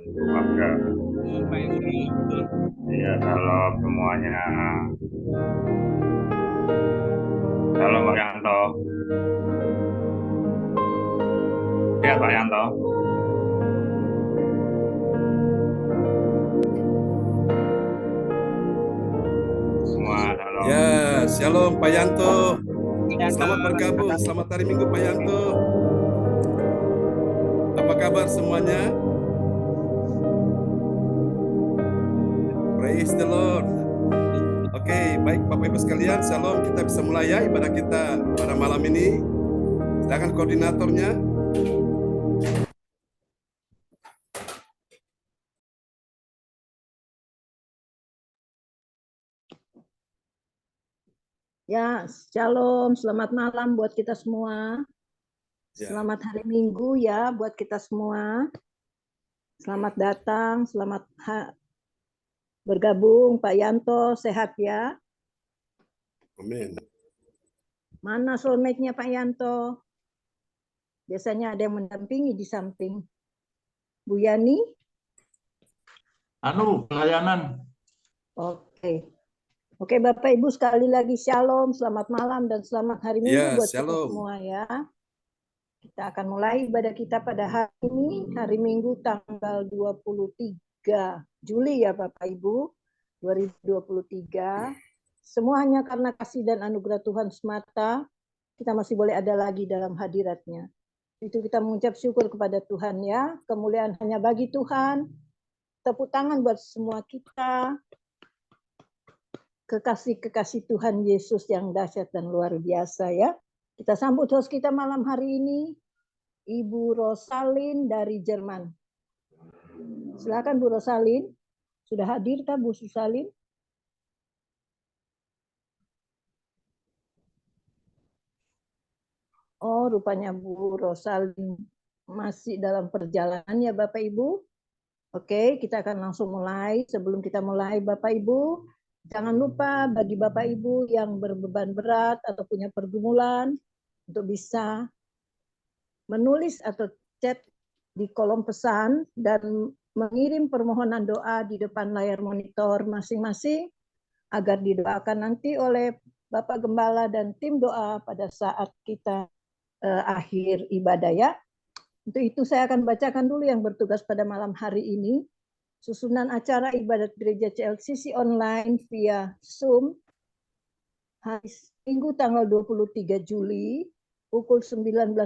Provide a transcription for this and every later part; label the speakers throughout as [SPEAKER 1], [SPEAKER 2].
[SPEAKER 1] keluarga. Iya, salam semuanya. Salam Pak Yanto. Ya Pak Yanto. Semua salam.
[SPEAKER 2] Ya, shalom Pak Yanto. Selamat bergabung, selamat hari Minggu Pak Yanto. Apa kabar semuanya? Praise the Lord. Oke, baik Bapak Ibu sekalian, shalom. Kita bisa mulai ya ibadah kita pada malam ini. Silakan koordinatornya.
[SPEAKER 3] Ya, shalom, selamat malam buat kita semua.
[SPEAKER 2] Ya.
[SPEAKER 3] Selamat hari Minggu ya buat kita semua. Selamat datang, selamat bergabung Pak Yanto, sehat ya.
[SPEAKER 2] Amin.
[SPEAKER 3] Mana soulmate-nya Pak Yanto? Biasanya ada yang mendampingi di samping. Bu Yani?
[SPEAKER 4] Pelayanan.
[SPEAKER 3] Oke. Oke Bapak Ibu sekali lagi shalom, selamat malam dan selamat hari Minggu
[SPEAKER 2] Ya,
[SPEAKER 3] buat
[SPEAKER 2] shalom.
[SPEAKER 3] kita semua ya. Kita akan mulai ibadah kita pada hari ini, hari Minggu tanggal 23 Juli ya Bapak Ibu, 2023. Semua hanya karena kasih dan anugerah Tuhan semata, kita masih boleh ada lagi dalam hadiratnya. Itu kita mengucap syukur kepada Tuhan ya, kemuliaan hanya bagi Tuhan. Tepuk tangan buat semua kita, kekasih-kekasih Tuhan Yesus yang dahsyat dan luar biasa ya. Kita sambut host kita malam hari ini, Ibu Rosalin dari Jerman. Silakan Bu Rosalin. Sudah hadir kah Bu Rosalin? Oh, rupanya Bu Rosalin masih dalam perjalanan ya Bapak Ibu. Oke, kita akan langsung mulai. Sebelum kita mulai Bapak Ibu, jangan lupa bagi Bapak Ibu yang berbeban berat atau punya pergumulan untuk bisa menulis atau chat di kolom pesan dan mengirim permohonan doa di depan layar monitor masing-masing agar didoakan nanti oleh Bapak Gembala dan tim doa pada saat kita akhir ibadah ya. Untuk itu saya akan bacakan dulu yang bertugas pada malam hari ini. Susunan acara ibadat gereja CLCC online via Zoom hari Minggu tanggal 23 Juli pukul 19.00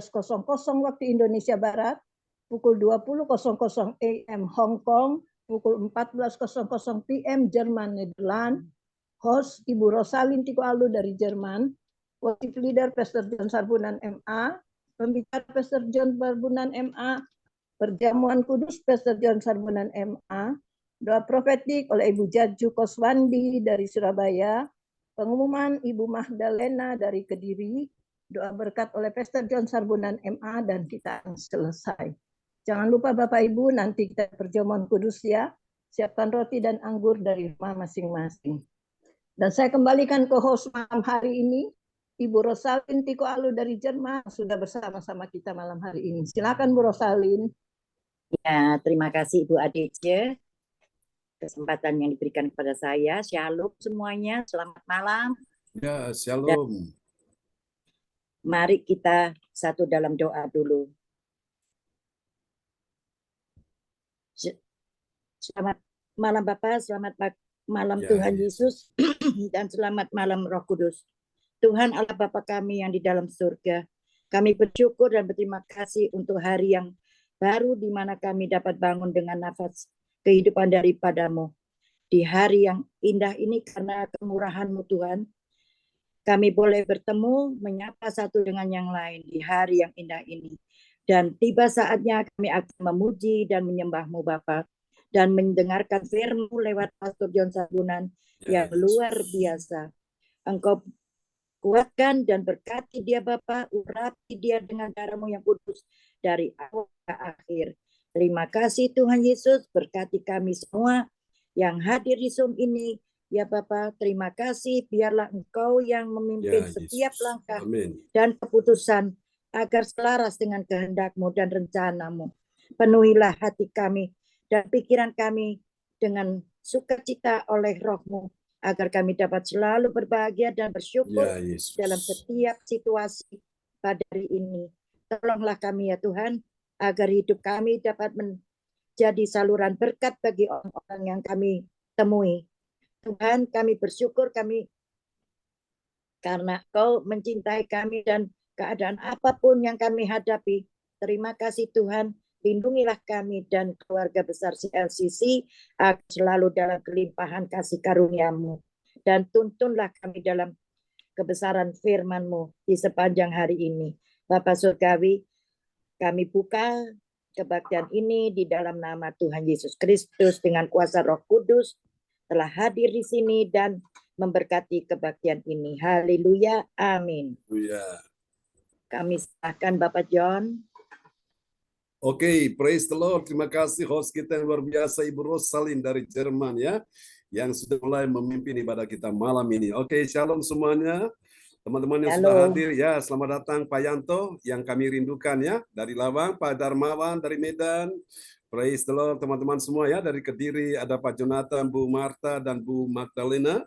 [SPEAKER 3] waktu Indonesia Barat, pukul 20.00 AM Hong Kong, pukul 14.00 PM Jerman Nederland. Host Ibu Rosalin Tiko Alu dari Jerman, worship leader Pastor John Sarbunan MA, pembicara Pastor John Sarbunan MA, perjamuan kudus Pastor John Sarbunan MA, doa profetik oleh Ibu Jaju Koswandi dari Surabaya, pengumuman Ibu Magdalena dari Kediri, doa berkat oleh Pastor John Sarbunan MA, dan kita akan selesai. Jangan lupa Bapak Ibu, nanti kita perjamuan kudus ya. Siapkan roti dan anggur dari rumah masing-masing. Dan saya kembalikan ke host malam hari ini, Ibu Rosalin Tiko Alu dari Jerman, sudah bersama-sama kita malam hari ini. Silakan Bu Rosalin.
[SPEAKER 5] Ya, terima kasih Ibu Adece. Kesempatan yang diberikan kepada saya. Shalom semuanya, selamat malam.
[SPEAKER 2] Ya, shalom.
[SPEAKER 5] Dan mari kita satu dalam doa dulu. Selamat malam Bapak, selamat malam
[SPEAKER 2] Ya,
[SPEAKER 5] Tuhan Yesus, dan selamat malam Roh Kudus. Tuhan Allah Bapa kami yang di dalam surga, kami bersyukur dan berterima kasih untuk hari yang baru di mana kami dapat bangun dengan nafas kehidupan daripadamu. Di hari yang indah ini karena kemurahan-Mu Tuhan, kami boleh bertemu, menyapa satu dengan yang lain di hari yang indah ini. Dan tiba saatnya kami akan memuji dan menyembah-Mu Bapa, dan mendengarkan firman lewat Pastor John Sarbunan yang luar biasa. Engkau kuatkan dan berkati dia Bapa, urapi dia dengan darah-Mu yang kudus dari awal ke akhir. Terima kasih Tuhan Yesus, berkati kami semua yang hadir di Zoom ini. Ya Bapa, terima kasih, biarlah Engkau yang memimpin setiap langkah dan keputusan agar selaras dengan kehendak-Mu dan rencana-Mu. Penuhilah hati kami dan pikiran kami dengan sukacita oleh Roh-Mu, agar kami dapat selalu berbahagia dan bersyukur
[SPEAKER 2] Ya Yesus.
[SPEAKER 5] dalam setiap situasi pada hari ini. Tolonglah kami ya Tuhan, agar hidup kami dapat menjadi saluran berkat bagi orang-orang yang kami temui. Tuhan, kami bersyukur karena Kau mencintai kami dan keadaan apapun yang kami hadapi. Terima kasih Tuhan, lindungilah kami dan keluarga besar CLCC agar selalu dalam kelimpahan kasih karunia-Mu. Dan tuntunlah kami dalam kebesaran firman-Mu di sepanjang hari ini. Bapa Surgawi, kami buka kebaktian ini di dalam nama Tuhan Yesus Kristus dengan kuasa Roh Kudus telah hadir di sini dan memberkati kebaktian ini. Haleluya, amin.
[SPEAKER 2] Haleluya.
[SPEAKER 5] Kami serahkan Bapak John.
[SPEAKER 2] Oke, praise the Lord. Terima kasih host kita yang luar biasa, Ibu Rosalin dari Jerman ya, yang sudah mulai memimpin ibadah kita malam ini. Oke, shalom semuanya. Teman-teman yang sudah hadir ya, selamat datang Pak Yanto yang kami rindukan ya, dari Lawang, Pak Darmawan dari Medan. Praise the Lord teman-teman semua ya, dari Kediri ada Pak Jonathan, Bu Marta dan Bu Magdalena.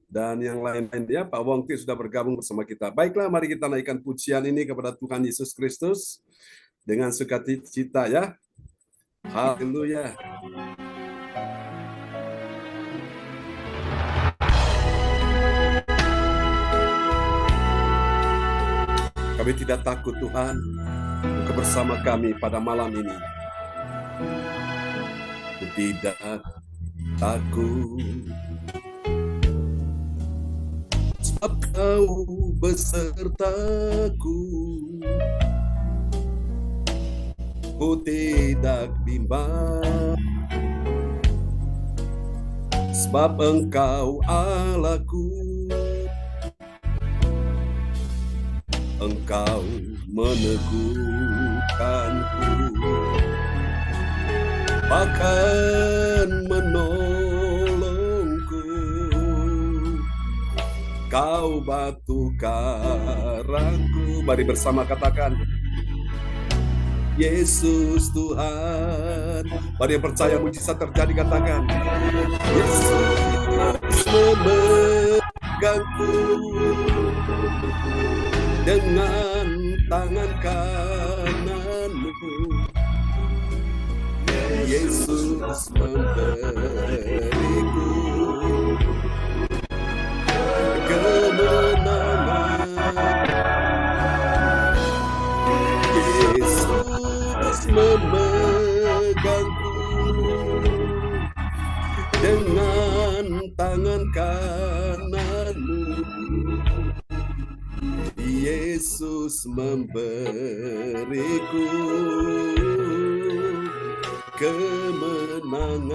[SPEAKER 2] Dan yang lain-lain ya, Pak Wongti sudah bergabung bersama kita. Baiklah, mari kita naikkan pujian ini kepada Tuhan Yesus Kristus dengan sukacita ya. Haleluya. Kami tidak takut Tuhan, Engkau bersama kami pada malam ini. Tidak takut, sebab Kau besertaku. Ku tidak bimbang, sebab Engkau Allahku. Engkau meneguhkanku, bahkan menolongku. Kau batu karangku. Mari bersama katakan, Yesus Tuhan. Mari yang percaya mujizat terjadi katakan, Yesus memegangku dengan tangan kanan-Mu. Yesus memberiku kemenangan. Yesus memegangku dengan tangan kanan-Mu. Yesus memberiku kemenangan.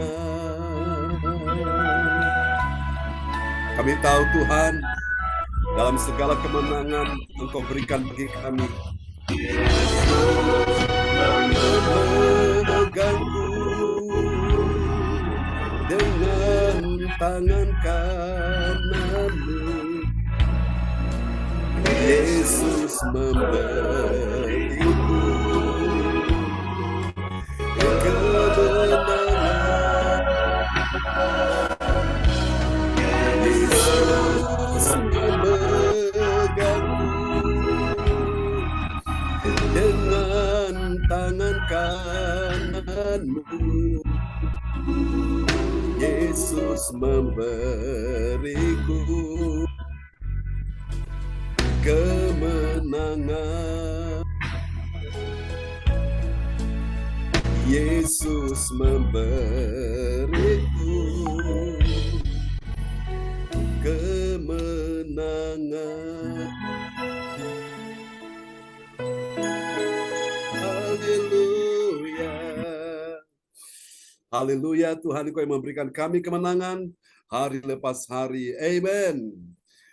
[SPEAKER 2] Kami tahu Tuhan, dalam segala kemenangan Engkau berikan bagi kami. Memegangku dengan tangan kanan-Mu. Yesus memberiku kemenangan. Yesus memegangku dengan tangan kanan-Mu. Yesus memberiku kemenangan. Yesus memberiku kemenangan. Haleluya. Haleluya, Tuhan Engkau yang memberikan kami kemenangan hari lepas hari. Amen.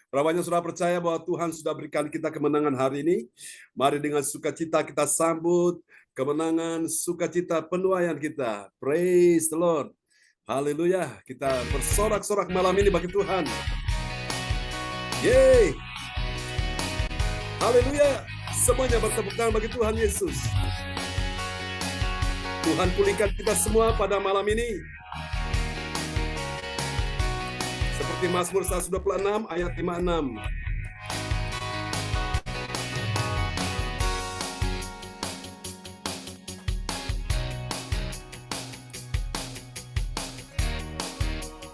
[SPEAKER 2] Berapa banyak sudah percaya bahwa Tuhan sudah berikan kita kemenangan hari ini? Mari dengan sukacita kita sambut kemenangan, sukacita penuaian kita. Praise the Lord. Haleluya. Kita bersorak-sorak malam ini bagi Tuhan. Yeay. Haleluya. Semuanya bertepuk tangan bagi Tuhan Yesus. Tuhan pulihkan kita semua pada malam ini. Seperti Mazmur 126 ayat 56.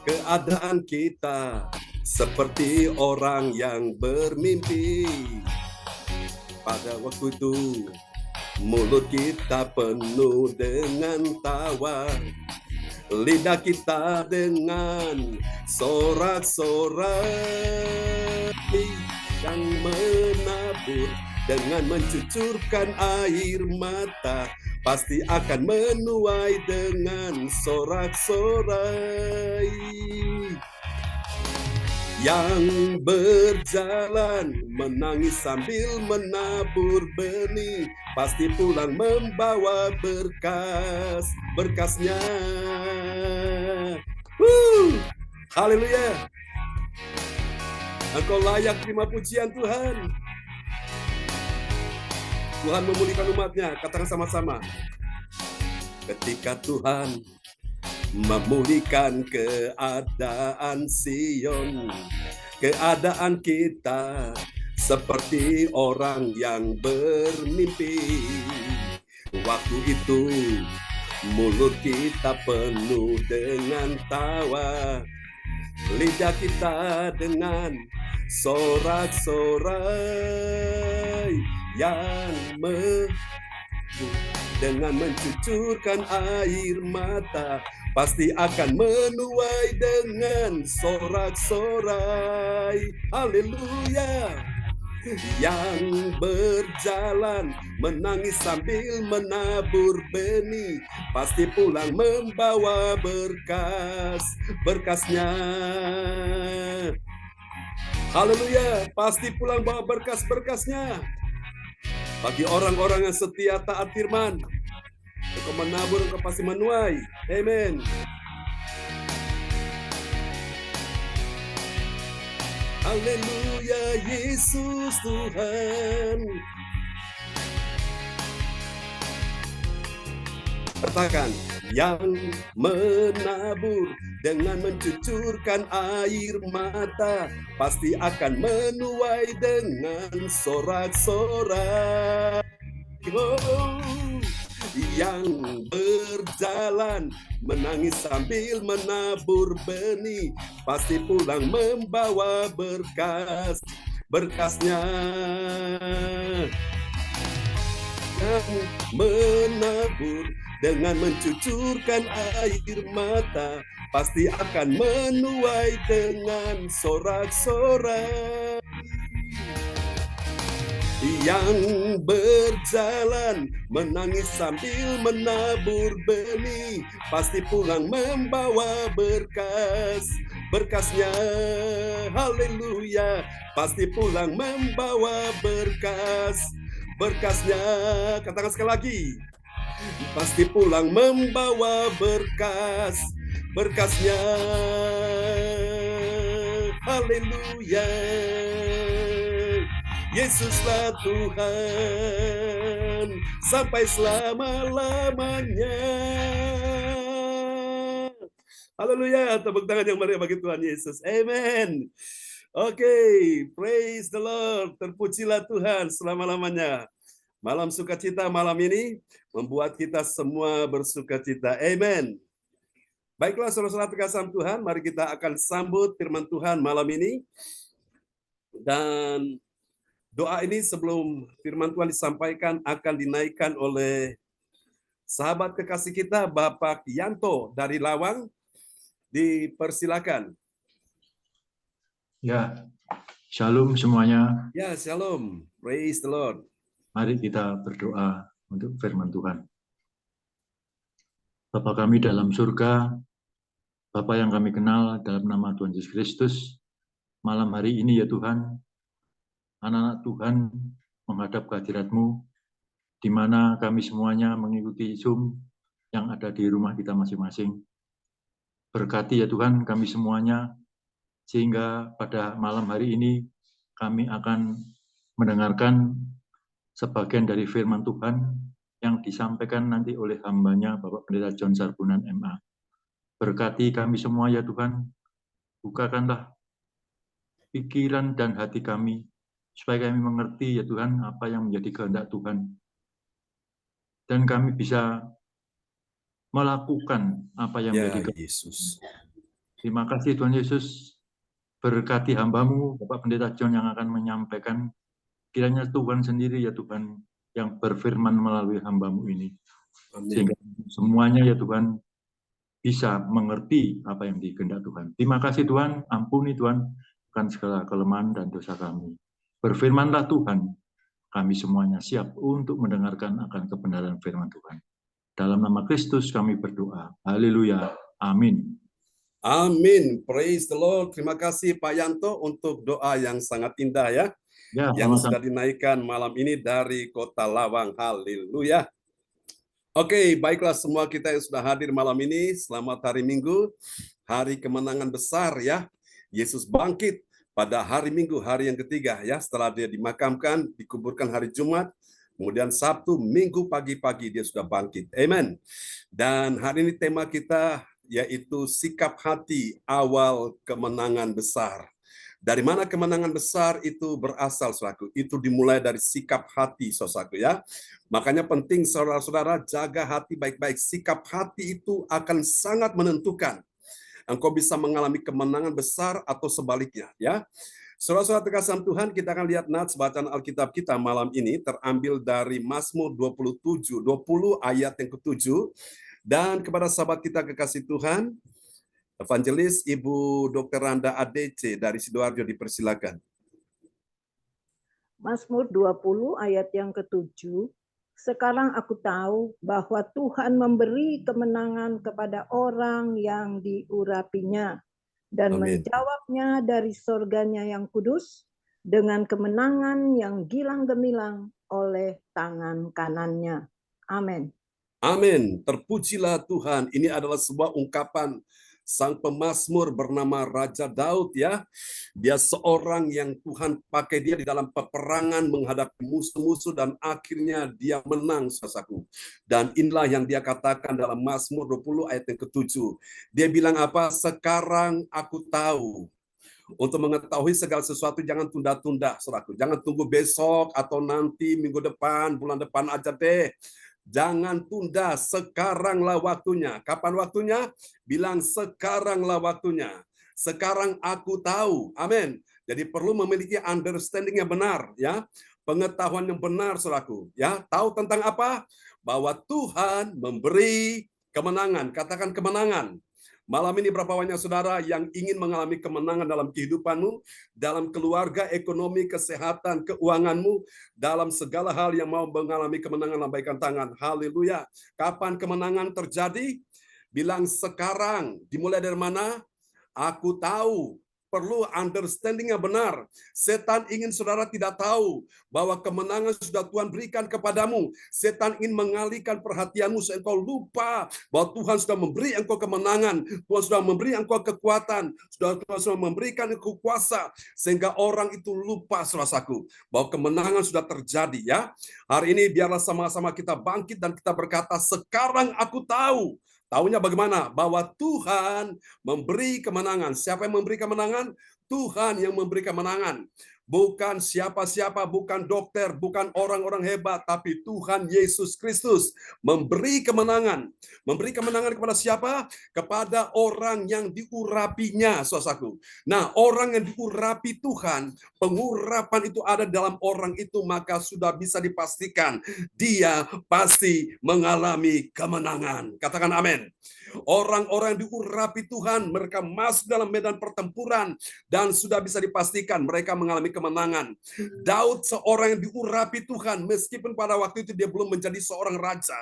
[SPEAKER 2] Keadaan kita seperti orang yang bermimpi. Pada waktu itu, mulut kita penuh dengan tawa, lidah kita dengan sorak-sorai yang menabur dengan mencucurkan air mata, pasti akan menuai dengan sorak-sorai. Yang berjalan menangis sambil menabur benih, pasti pulang membawa berkasnya. Haleluya. Engkau layak terima pujian Tuhan. Tuhan memulihkan umatnya. Katakan sama-sama. Ketika Tuhan memulihkan keadaan Sion, keadaan kita seperti orang yang bermimpi. Waktu itu mulut kita penuh dengan tawa, lidah kita dengan sorak-sorai yang dengan mencucurkan air mata, pasti akan menuai dengan sorak-sorai. Haleluya. Yang berjalan menangis sambil menabur benih, pasti pulang membawa berkasnya. Haleluya, pasti pulang bawa berkasnya. Bagi orang-orang yang setia taat firman, engkau menabur, engkau pasti menuai. Amen. Haleluya, Yesus Tuhan. Katakan, yang menabur dengan mencucurkan air mata, pasti akan menuai dengan sorak-sorai. Oh, yang berjalan menangis sambil menabur benih, pasti pulang membawa berkasnya. Yang menabur dengan mencucurkan air mata, pasti akan menuai dengan sorak-sorai. Yang berjalan menangis sambil menabur benih, pasti pulang membawa berkasnya. Haleluya, pasti pulang membawa berkasnya. Katakan sekali lagi, pasti pulang membawa berkasnya. Haleluya, Yesuslah Tuhan sampai selama-lamanya. Haleluya, tepuk tangan yang meriah bagi Tuhan Yesus. Amen. Oke, praise the Lord. Terpujilah Tuhan selama-lamanya. Malam sukacita malam ini membuat kita semua bersukacita. Amen. Baiklah saudara-saudara terkasih Tuhan, mari kita akan sambut firman Tuhan malam ini. Dan doa ini sebelum firman Tuhan disampaikan akan dinaikkan oleh sahabat kekasih kita, Bapak Yanto dari Lawang. Dipersilakan.
[SPEAKER 4] Ya, shalom semuanya.
[SPEAKER 2] Ya, shalom. Praise the Lord.
[SPEAKER 4] Mari kita berdoa untuk firman Tuhan. Bapa kami dalam surga, Bapa yang kami kenal dalam nama Tuhan Yesus Kristus, malam hari ini ya Tuhan, anak-anak Tuhan menghadap kehadirat-Mu, di mana kami semuanya mengikuti Zoom yang ada di rumah kita masing-masing. Berkati ya Tuhan kami semuanya, sehingga pada malam hari ini kami akan mendengarkan sebagian dari firman Tuhan yang disampaikan nanti oleh hambanya Bapak Pendeta John Sarbunan MA. Berkati kami semua ya Tuhan, bukakanlah pikiran dan hati kami, supaya kami mengerti ya Tuhan, apa yang menjadi kehendak Tuhan. Dan kami bisa melakukan apa yang
[SPEAKER 2] Ya
[SPEAKER 4] menjadi kehendak.
[SPEAKER 2] Yesus.
[SPEAKER 4] Terima kasih Tuhan Yesus, berkati hamba-Mu, Bapak Pendeta John yang akan menyampaikan, kiranya Tuhan sendiri ya Tuhan, yang berfirman melalui hamba-Mu ini.
[SPEAKER 2] Amin.
[SPEAKER 4] Sehingga semuanya ya Tuhan, bisa mengerti apa yang dikehendak Tuhan. Terima kasih Tuhan, ampuni Tuhan, bukan segala kelemahan dan dosa kami. Berfirmanlah Tuhan, kami semuanya siap untuk mendengarkan akan kebenaran firman Tuhan. Dalam nama Kristus kami berdoa. Haleluya. Amin.
[SPEAKER 2] Amin. Praise the Lord. Terima kasih Pak Yanto untuk doa yang sangat indah ya.
[SPEAKER 4] Ya,
[SPEAKER 2] Yang
[SPEAKER 4] sama-sama.
[SPEAKER 2] sudah dinaikkan malam ini dari Kota Lawang. Haleluya. Oke, baiklah semua kita yang sudah hadir malam ini. Selamat hari Minggu. Hari kemenangan besar ya. Yesus bangkit pada hari Minggu, hari yang ketiga ya. Setelah dia dimakamkan, dikuburkan hari Jumat. Kemudian Sabtu, Minggu pagi-pagi dia sudah bangkit. Amen. Dan hari ini tema kita yaitu sikap hati awal kemenangan besar. Dari mana kemenangan besar itu berasal, saudaraku? Itu dimulai dari sikap hati, saudaraku ya. Makanya penting saudara-saudara jaga hati baik-baik. Sikap hati itu akan sangat menentukan engkau bisa mengalami kemenangan besar atau sebaliknya ya. Saudara-saudara terkasih Tuhan, kita akan lihat nats bacaan Alkitab kita malam ini terambil dari Mazmur 20 ayat yang ke-7. Dan kepada sahabat kita kekasih Tuhan, Evangelis Ibu Dr. Randa ADC dari Sidoarjo dipersilakan.
[SPEAKER 3] Mazmur 20 ayat yang ke-7. Sekarang aku tahu bahwa Tuhan memberi kemenangan kepada orang yang diurapinya dan
[SPEAKER 2] Amin.
[SPEAKER 3] menjawabnya dari sorganya yang kudus dengan kemenangan yang gilang gemilang oleh tangan kanannya. Amin.
[SPEAKER 2] Amin. Terpujilah Tuhan. Ini adalah sebuah ungkapan sang pemazmur bernama Raja Daud ya. Dia seorang yang Tuhan pakai dia di dalam peperangan menghadapi musuh-musuh dan akhirnya dia menang, saudaraku. Dan inilah yang dia katakan dalam Mazmur 20 ayat yang ke-7. Dia bilang apa? Sekarang aku tahu. Untuk mengetahui segala sesuatu jangan tunda-tunda, saudaraku. Jangan tunggu besok atau nanti minggu depan, bulan depan aja deh. Jangan tunda, sekaranglah waktunya. Kapan waktunya? Bilang sekaranglah waktunya. Sekarang aku tahu. Amin. Jadi perlu memiliki understanding yang benar ya. Pengetahuan yang benar saudaraku ya. Tahu tentang apa? Bahwa Tuhan memberi kemenangan. Katakan kemenangan. Malam ini berapa banyak saudara yang ingin mengalami kemenangan dalam kehidupanmu, dalam keluarga, ekonomi, kesehatan, keuanganmu, dalam segala hal yang mau mengalami kemenangan, lambaikan tangan. Haleluya. Kapan kemenangan terjadi? Bilang sekarang. Dimulai dari mana? Aku tahu. Perlu understanding yang benar. Setan ingin saudara tidak tahu bahwa kemenangan sudah Tuhan berikan kepadamu. Setan ingin mengalihkan perhatianmu sehingga engkau lupa bahwa Tuhan sudah memberi engkau kemenangan. Tuhan sudah memberi engkau kekuatan. Tuhan sudah memberikan engkau kuasa. Sehingga orang itu lupa, saudaraku, bahwa kemenangan sudah terjadi ya. Hari ini biarlah sama-sama kita bangkit dan kita berkata, sekarang aku tahu. Taunya bagaimana? Bahwa Tuhan memberi kemenangan. Siapa yang memberi kemenangan? Tuhan yang memberi kemenangan. Bukan siapa-siapa, bukan dokter, bukan orang-orang hebat, tapi Tuhan Yesus Kristus memberi kemenangan. Memberi kemenangan kepada siapa? Kepada orang yang diurapinya, saudaraku. Nah, orang yang diurapi Tuhan, pengurapan itu ada dalam orang itu, maka sudah bisa dipastikan dia pasti mengalami kemenangan. Katakan amin. Orang-orang yang diurapi Tuhan, mereka masuk dalam medan pertempuran dan sudah bisa dipastikan mereka mengalami kemenangan. Daud seorang yang diurapi Tuhan, meskipun pada waktu itu dia belum menjadi seorang raja.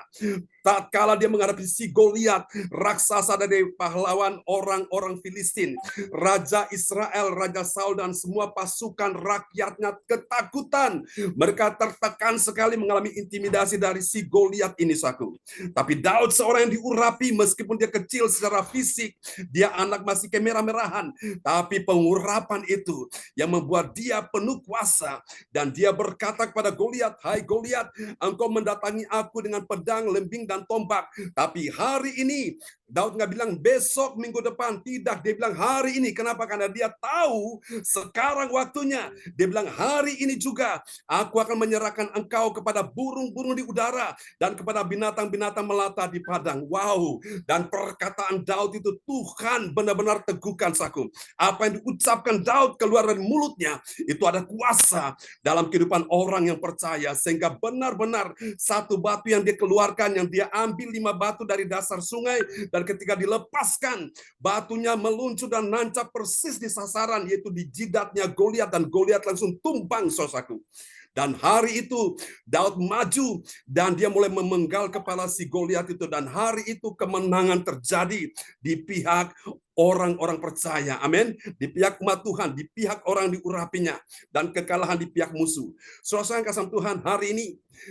[SPEAKER 2] Tatkala dia menghadapi si Goliat, raksasa dari pahlawan orang-orang Filistin, Raja Israel, Raja Saul dan semua pasukan rakyatnya ketakutan. Mereka tertekan sekali mengalami intimidasi dari si Goliat ini, saku. Tapi Daud seorang yang diurapi, meskipun dia kecil secara fisik, dia anak masih kemerah-merahan, tapi pengurapan itu yang membuat dia dia penuh kuasa. Dan dia berkata kepada Goliat, "Hai Goliat, engkau mendatangi aku dengan pedang, lembing, dan tombak. Tapi hari ini," Daud nggak bilang besok, minggu depan. Tidak, dia bilang hari ini. Kenapa? Karena dia tahu sekarang waktunya. Dia bilang hari ini juga aku akan menyerahkan engkau kepada burung-burung di udara dan kepada binatang-binatang melata di padang. Wow. Dan perkataan Daud itu Tuhan benar-benar teguhkan, saku. Apa yang diucapkan Daud keluar dari mulutnya itu ada kuasa dalam kehidupan orang yang percaya, sehingga benar-benar satu batu yang dia keluarkan, yang dia ambil 5 batu dari dasar sungai, dan ketika dilepaskan, batunya meluncur dan nancap persis di sasaran, yaitu di jidatnya Goliat, dan Goliat langsung tumbang, saudaraku. Dan hari itu Daud maju dan dia mulai memenggal kepala si Goliat itu, dan hari itu kemenangan terjadi di pihak orang-orang percaya, amin, di pihak umat Tuhan, di pihak orang diurapinya, dan kekalahan di pihak musuh. Saudara yang kasih Tuhan, hari ini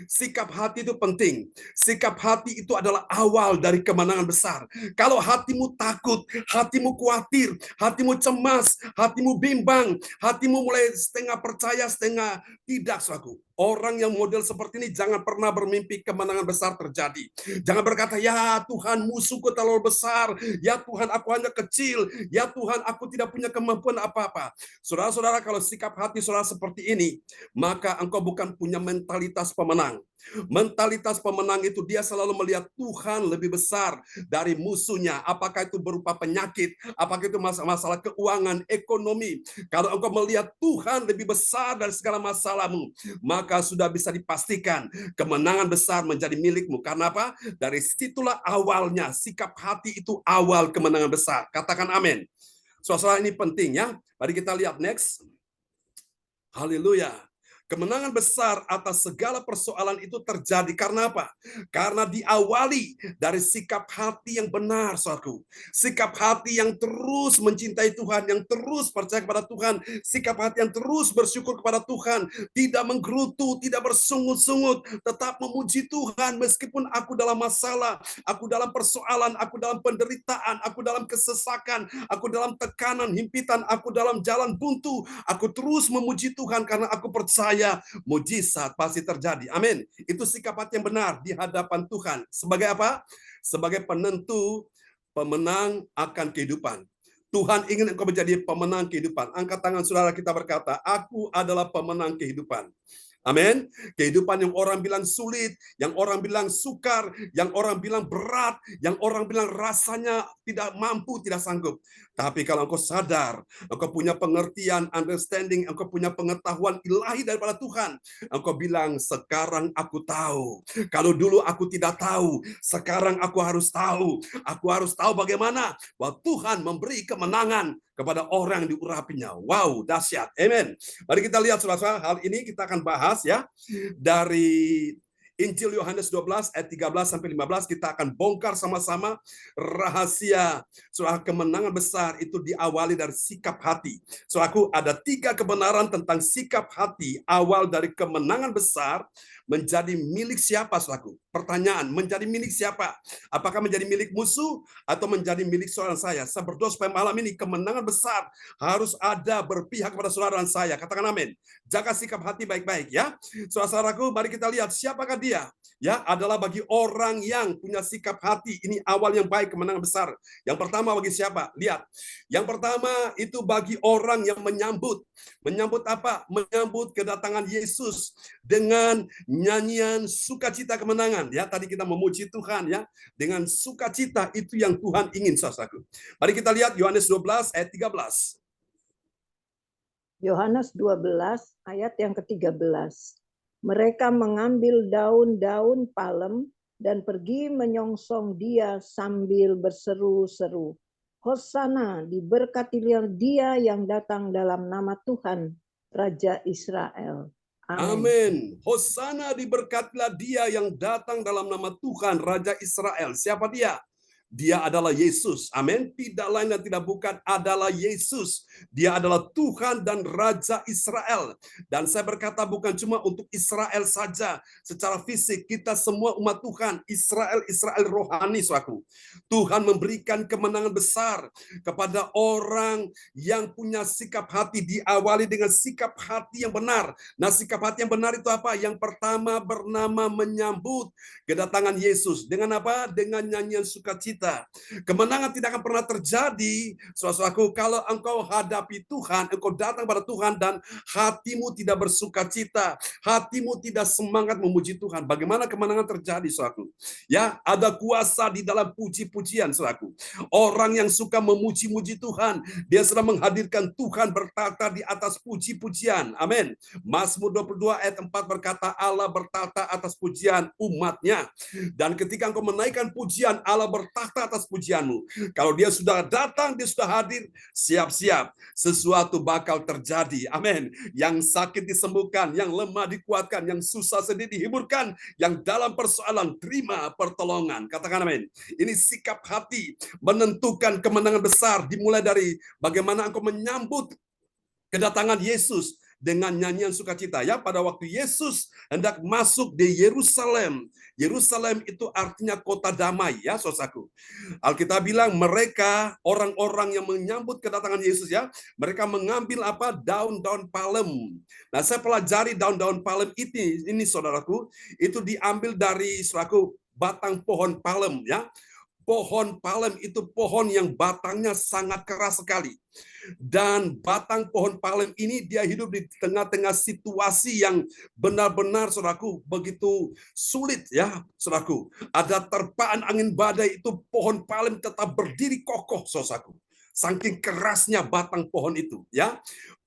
[SPEAKER 2] sikap hati itu penting. Sikap hati itu adalah awal dari kemenangan besar. Kalau hatimu takut, hatimu khawatir, hatimu cemas, hatimu bimbang, hatimu mulai setengah percaya, setengah tidak, saudaraku. Orang yang model seperti ini jangan pernah bermimpi kemenangan besar terjadi. Jangan berkata, "Ya Tuhan, musuhku terlalu besar. Ya Tuhan, aku hanya kecil. Ya Tuhan, aku tidak punya kemampuan apa-apa." Saudara-saudara, kalau sikap hati saudara seperti ini, maka engkau bukan punya mentalitas pemenang. Mentalitas pemenang itu dia selalu melihat Tuhan lebih besar dari musuhnya. Apakah itu berupa penyakit, apakah itu masalah keuangan, ekonomi. Kalau engkau melihat Tuhan lebih besar dari segala masalahmu, maka sudah bisa dipastikan kemenangan besar menjadi milikmu. Karena apa? Dari situlah awalnya, sikap hati itu awal kemenangan besar. Katakan amin. Suasana ini penting ya. Mari kita lihat next. Haleluya. Kemenangan besar atas segala persoalan itu terjadi karena apa? Karena diawali dari sikap hati yang benar, saudaraku. Sikap hati yang terus mencintai Tuhan, yang terus percaya kepada Tuhan. Sikap hati yang terus bersyukur kepada Tuhan. Tidak menggerutu, tidak bersungut-sungut. Tetap memuji Tuhan meskipun aku dalam masalah, aku dalam persoalan, aku dalam penderitaan, aku dalam kesesakan, aku dalam tekanan, himpitan, aku dalam jalan buntu. Aku terus memuji Tuhan karena aku percaya mujizat pasti terjadi. Amin. Itu sikap hati yang benar di hadapan Tuhan. Sebagai apa? Sebagai penentu pemenang akan kehidupan. Tuhan ingin engkau menjadi pemenang kehidupan. Angkat tangan saudara, kita berkata, "Aku adalah pemenang kehidupan." Amin. Kehidupan yang orang bilang sulit, yang orang bilang sukar, yang orang bilang berat, yang orang bilang rasanya tidak mampu, tidak sanggup. Tapi kalau engkau sadar, engkau punya pengertian, understanding, engkau punya pengetahuan ilahi daripada Tuhan, engkau bilang, "Sekarang aku tahu. Kalau dulu aku tidak tahu, sekarang aku harus tahu. Aku harus tahu bagaimana bahwa Tuhan memberi kemenangan kepada orang yang diurapinya." Wow, dahsyat. Amin. Mari kita lihat saudara, hal ini kita akan bahas ya dari Injil Yohanes 12 ayat 13 sampai 15. Kita akan bongkar sama-sama rahasia soal kemenangan besar itu diawali dari sikap hati. Soalku ada 3 kebenaran tentang sikap hati awal dari kemenangan besar menjadi milik siapa, saudaraku? Pertanyaan, menjadi milik siapa? Apakah menjadi milik musuh atau menjadi milik saudara saya? Saya berdoa supaya malam ini kemenangan besar harus ada berpihak kepada saudara dan saya. Katakan amin. Jaga sikap hati baik-baik ya. Saudaraku, mari kita lihat siapakah dia. Ya, adalah bagi orang yang punya sikap hati. Ini awal yang baik, kemenangan besar. Yang pertama bagi siapa? Lihat. Yang pertama itu bagi orang yang menyambut. Menyambut apa? Menyambut kedatangan Yesus dengan nyanyian sukacita kemenangan. Ya, tadi kita memuji Tuhan ya. Dengan sukacita itu yang Tuhan ingin, saudaraku. Mari kita lihat Yohanes 12 ayat 13.
[SPEAKER 3] Yohanes 12 ayat yang ke-13. Mereka mengambil daun-daun palem dan pergi menyongsong dia sambil berseru-seru, "Hosana, diberkatilah dia yang datang dalam nama Tuhan, Raja Israel."
[SPEAKER 2] Amin. Hosana, diberkatilah dia yang datang dalam nama Tuhan, Raja Israel. Siapa dia? Dia adalah Yesus. Amin. Tidak lain dan tidak bukan adalah Yesus. Dia adalah Tuhan dan Raja Israel. Dan saya berkata bukan cuma untuk Israel saja. Secara fisik kita semua umat Tuhan. Israel rohani, saudaraku. Tuhan memberikan kemenangan besar kepada orang yang punya sikap hati, diawali dengan sikap hati yang benar. Nah, sikap hati yang benar itu apa? Yang pertama bernama menyambut kedatangan Yesus. Dengan apa? Dengan nyanyian sukacita. Kemenangan tidak akan pernah terjadi, saudaraku, kalau engkau hadapi Tuhan, engkau datang pada Tuhan dan hatimu tidak bersukacita, hatimu tidak semangat memuji Tuhan. Bagaimana kemenangan terjadi, saudaraku? Ya, ada kuasa di dalam puji-pujian, saudaraku. Orang yang suka memuji-muji Tuhan, dia sedang menghadirkan Tuhan bertata di atas puji-pujian. Amin. Mazmur 22 ayat 4 berkata, Allah bertata atas pujian umatnya. Dan ketika engkau menaikkan pujian, Allah bertata atas pujianmu. Kalau dia sudah datang, dia sudah hadir, siap-siap. Sesuatu bakal terjadi. Amin. Yang sakit disembuhkan, yang lemah dikuatkan, yang susah sedih dihiburkan, yang dalam persoalan terima pertolongan. Katakan amin. Ini sikap hati menentukan kemenangan besar, dimulai dari bagaimana engkau menyambut kedatangan Yesus dengan nyanyian sukacita. Ya, pada waktu Yesus hendak masuk di Yerusalem. Yerusalem itu artinya kota damai, ya, saudaraku. Alkitab bilang mereka, orang-orang yang menyambut kedatangan Yesus, ya, mereka mengambil apa? Daun-daun palem. Nah, saya pelajari daun-daun palem ini saudaraku, itu diambil dari, saudaraku, batang pohon palem, ya. Pohon palem itu pohon yang batangnya sangat keras sekali. Dan batang pohon palem ini dia hidup di tengah-tengah situasi yang benar-benar, saudaraku, begitu sulit, ya, saudaraku. Ada terpaan angin badai, itu pohon palem tetap berdiri kokoh, saudaraku. Saking kerasnya batang pohon itu, ya.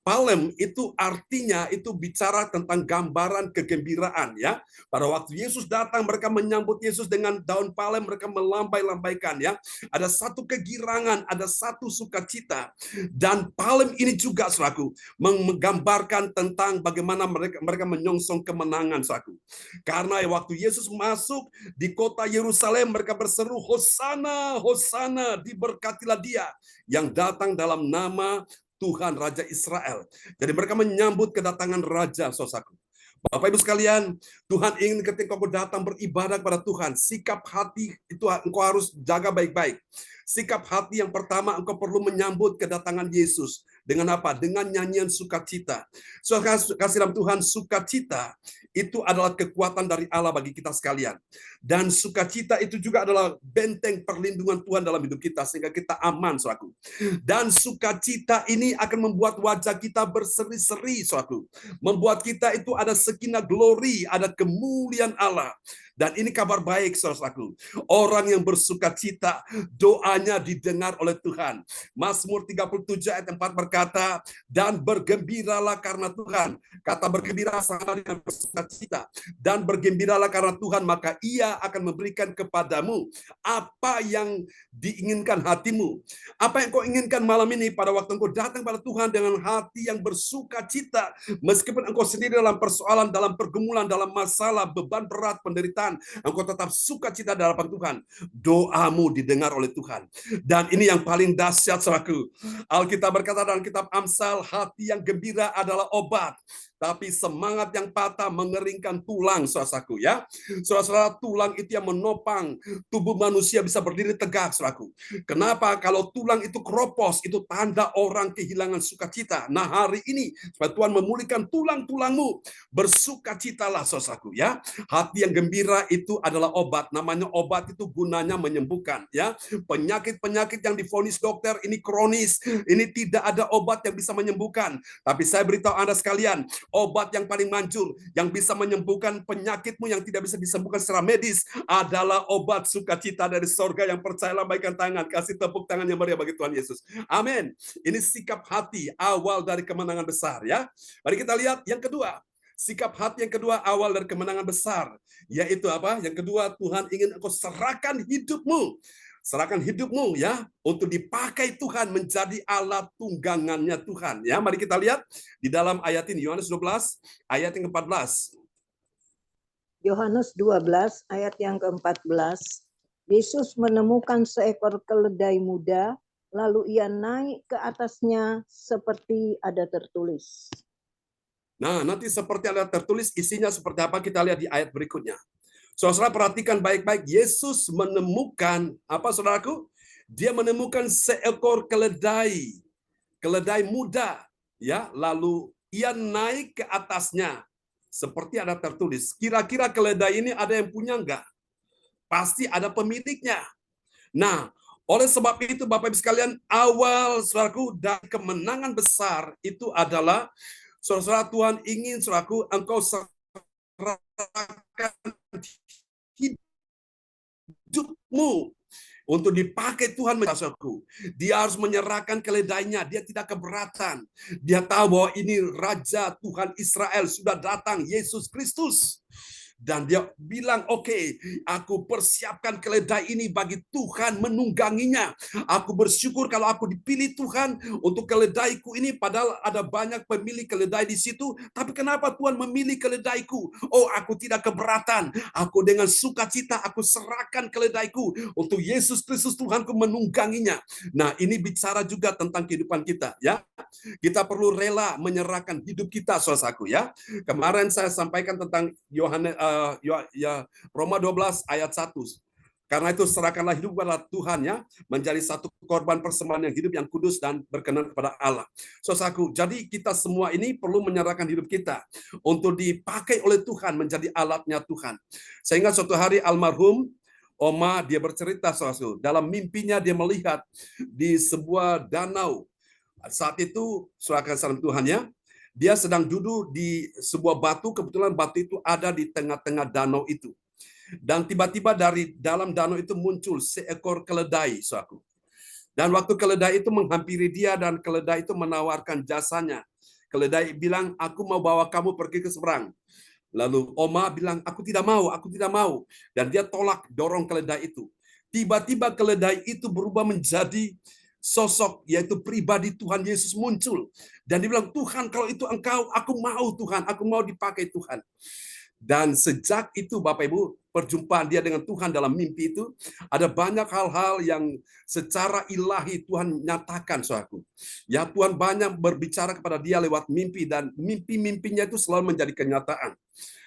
[SPEAKER 2] Palem itu artinya itu bicara tentang gambaran kegembiraan, ya. Pada waktu Yesus datang, mereka menyambut Yesus dengan daun palem, mereka melambai-lambaikan, ya. Ada satu kegirangan, ada satu sukacita. Dan palem ini juga, saudaraku, menggambarkan tentang bagaimana mereka menyongsong kemenangan, saudaraku. Karena waktu Yesus masuk di kota Yerusalem, mereka berseru, Hosana, Hosana, diberkatilah dia yang datang dalam nama Tuhan Raja Israel. Jadi mereka menyambut kedatangan Raja, saudaraku. Bapak Ibu sekalian, Tuhan ingin ketika engkau datang beribadah kepada Tuhan, sikap hati itu engkau harus jaga baik-baik. Sikap hati yang pertama, engkau perlu menyambut kedatangan Yesus. Dengan apa? Dengan nyanyian sukacita. Saudara kasih dalam Tuhan, sukacita itu adalah kekuatan dari Allah bagi kita sekalian. Dan sukacita itu juga adalah benteng perlindungan Tuhan dalam hidup kita, sehingga kita aman, saudaraku. Dan sukacita ini akan membuat wajah kita berseri-seri, saudaraku. Membuat kita itu ada sakinah glory, ada kemuliaan Allah. Dan ini kabar baik, saudaraku. Orang yang bersukacita, doanya didengar oleh Tuhan. Mazmur 37 ayat 4 berkata, dan bergembiralah karena Tuhan. Kata bergembira sama dengan bersukacita. Dan bergembiralah karena Tuhan, maka Ia akan memberikan kepadamu apa yang diinginkan hatimu. Apa yang kau inginkan malam ini pada waktu engkau datang pada Tuhan dengan hati yang bersukacita. Meskipun engkau sendiri dalam persoalan, dalam pergumulan, dalam masalah, beban berat, penderitaan, engkau tetap sukacita di hadapan Tuhan. Doamu didengar oleh Tuhan. Dan ini yang paling dahsyat, saudaraku. Alkitab berkata dalam kitab Amsal, hati yang gembira adalah obat, tapi semangat yang patah mengeringkan tulang, saudaraku, ya. Saudara-saudara, tulang itu yang menopang tubuh manusia bisa berdiri tegak, saudaraku. Kenapa? Kalau tulang itu keropos, itu tanda orang kehilangan sukacita. Nah, hari ini supaya Tuhan memulihkan tulang-tulangmu, bersukacitalah, saudaraku, ya. Hati yang gembira itu adalah obat. Namanya obat itu gunanya menyembuhkan, ya. Penyakit-penyakit yang divonis dokter ini kronis, ini tidak ada obat yang bisa menyembuhkan. Tapi saya beritahu Anda sekalian, obat yang paling manjur yang bisa menyembuhkan penyakitmu yang tidak bisa disembuhkan secara medis adalah obat sukacita dari sorga. Yang percaya lambaikan tangan, kasih tepuk tangan yang meriah bagi Tuhan Yesus. Amin. Ini sikap hati awal dari kemenangan besar, ya. Mari kita lihat yang kedua. Sikap hati yang kedua awal dari kemenangan besar, yaitu apa? Yang kedua, Tuhan ingin engkau serahkan hidupmu. Serahkan hidupmu, ya, untuk dipakai Tuhan menjadi alat tunggangannya Tuhan. Ya, mari kita lihat di dalam ayat ini, Yohanes 12 ayat yang ke-14.
[SPEAKER 3] Yohanes 12 ayat yang ke-14. Yesus menemukan seekor keledai muda, lalu ia naik ke atasnya seperti ada tertulis.
[SPEAKER 2] Nah, nanti seperti ada tertulis, isinya seperti apa kita lihat di ayat berikutnya. Saudara perhatikan baik-baik, Yesus menemukan, apa saudaraku? Dia menemukan seekor keledai muda, ya, lalu ia naik ke atasnya. Seperti ada tertulis. Kira-kira keledai ini ada yang punya enggak? Pasti ada pemiliknya. Nah, oleh sebab itu Bapak Ibu sekalian, awal saudaraku dari kemenangan besar itu adalah saudara Tuhan ingin saudaraku engkau serahkan hidupmu untuk dipakai Tuhan menjadi. Dia harus menyerahkan keledainya, dia tidak keberatan. Dia tahu bahwa ini Raja Tuhan Israel sudah datang, Yesus Kristus. Dan dia bilang, oke, aku persiapkan keledai ini bagi Tuhan menungganginya. Aku bersyukur kalau aku dipilih Tuhan untuk keledaiku ini, padahal ada banyak pemilik keledai di situ. Tapi kenapa Tuhan memilih keledaiku? Oh, aku tidak keberatan. Aku dengan sukacita, aku serahkan keledaiku untuk Yesus Kristus Tuhanku menungganginya. Nah, ini bicara juga tentang kehidupan kita, ya. Kita perlu rela menyerahkan hidup kita, saudaraku, ya. Kemarin saya sampaikan tentang Roma 12 ayat 1. Karena itu serahkanlah hidup kepada Tuhan, ya, menjadi satu korban persembahan yang hidup, yang kudus dan berkenan kepada Allah. Saudaraku, jadi kita semua ini perlu menyerahkan hidup kita untuk dipakai oleh Tuhan, menjadi alatnya Tuhan. Sehingga suatu hari almarhum Oma dia bercerita, saudaraku, dalam mimpinya dia melihat di sebuah danau. Saat itu, serahkan salam Tuhan, ya, dia sedang duduk di sebuah batu, kebetulan batu itu ada di tengah-tengah danau itu. Dan tiba-tiba dari dalam danau itu muncul seekor keledai, saudaraku. Dan waktu keledai itu menghampiri dia, dan keledai itu menawarkan jasanya. Keledai bilang, aku mau bawa kamu pergi ke seberang. Lalu Oma bilang, aku tidak mau, aku tidak mau. Dan dia tolak, dorong keledai itu. Tiba-tiba keledai itu berubah menjadi sosok, yaitu pribadi Tuhan Yesus muncul. Dan dia bilang, Tuhan, kalau itu engkau, aku mau Tuhan, aku mau dipakai Tuhan. Dan sejak itu Bapak Ibu, perjumpaan dia dengan Tuhan dalam mimpi itu, ada banyak hal-hal yang secara ilahi Tuhan nyatakan, saudaraku. Ya, Tuhan banyak berbicara kepada dia lewat mimpi, dan mimpi-mimpinya itu selalu menjadi kenyataan.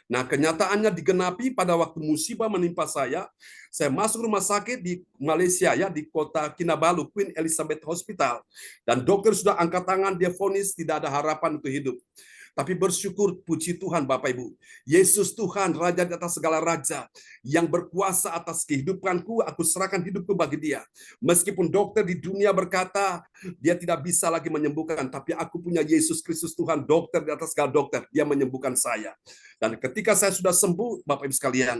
[SPEAKER 2] Nah, kenyataannya digenapi pada waktu musibah menimpa saya. Saya masuk rumah sakit di Malaysia, ya, di kota Kinabalu, Queen Elizabeth Hospital. Dan dokter sudah angkat tangan, dia vonis tidak ada harapan untuk hidup. Tapi bersyukur, puji Tuhan Bapak Ibu. Yesus Tuhan, Raja di atas segala raja, yang berkuasa atas kehidupanku, aku serahkan hidupku bagi dia. Meskipun dokter di dunia berkata, dia tidak bisa lagi menyembuhkan, tapi aku punya Yesus Kristus Tuhan, dokter di atas segala dokter, dia menyembuhkan saya. Dan ketika saya sudah sembuh, Bapak Ibu sekalian,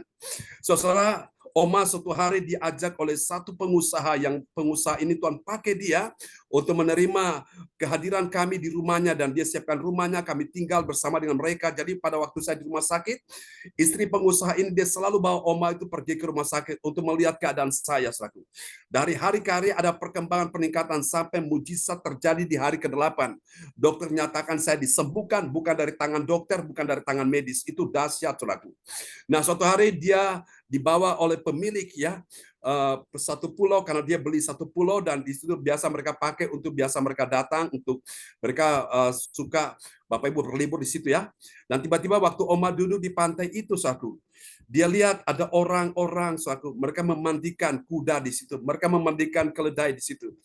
[SPEAKER 2] saudara, Oma suatu hari diajak oleh satu pengusaha, yang pengusaha ini Tuhan pakai dia untuk menerima kehadiran kami di rumahnya, dan dia siapkan rumahnya, kami tinggal bersama dengan mereka. Jadi pada waktu saya di rumah sakit, istri pengusaha ini dia selalu bawa Oma itu pergi ke rumah sakit untuk melihat keadaan saya, saudaraku. Dari hari ke hari ada perkembangan peningkatan sampai mujizat terjadi di hari ke-8. Dokter nyatakan saya disembuhkan, bukan dari tangan dokter, bukan dari tangan medis. Itu dahsyat, saudaraku. Nah, suatu hari dia dibawa oleh pemilik, ya, satu pulau, karena dia beli satu pulau, dan di situ biasa mereka pakai untuk biasa mereka datang, untuk mereka suka Bapak Ibu berlibur di situ, ya. Dan tiba-tiba waktu Oma duduk di pantai itu, saudaraku, dia lihat ada orang-orang, saudaraku, mereka memandikan kuda di situ, mereka memandikan keledai di situ.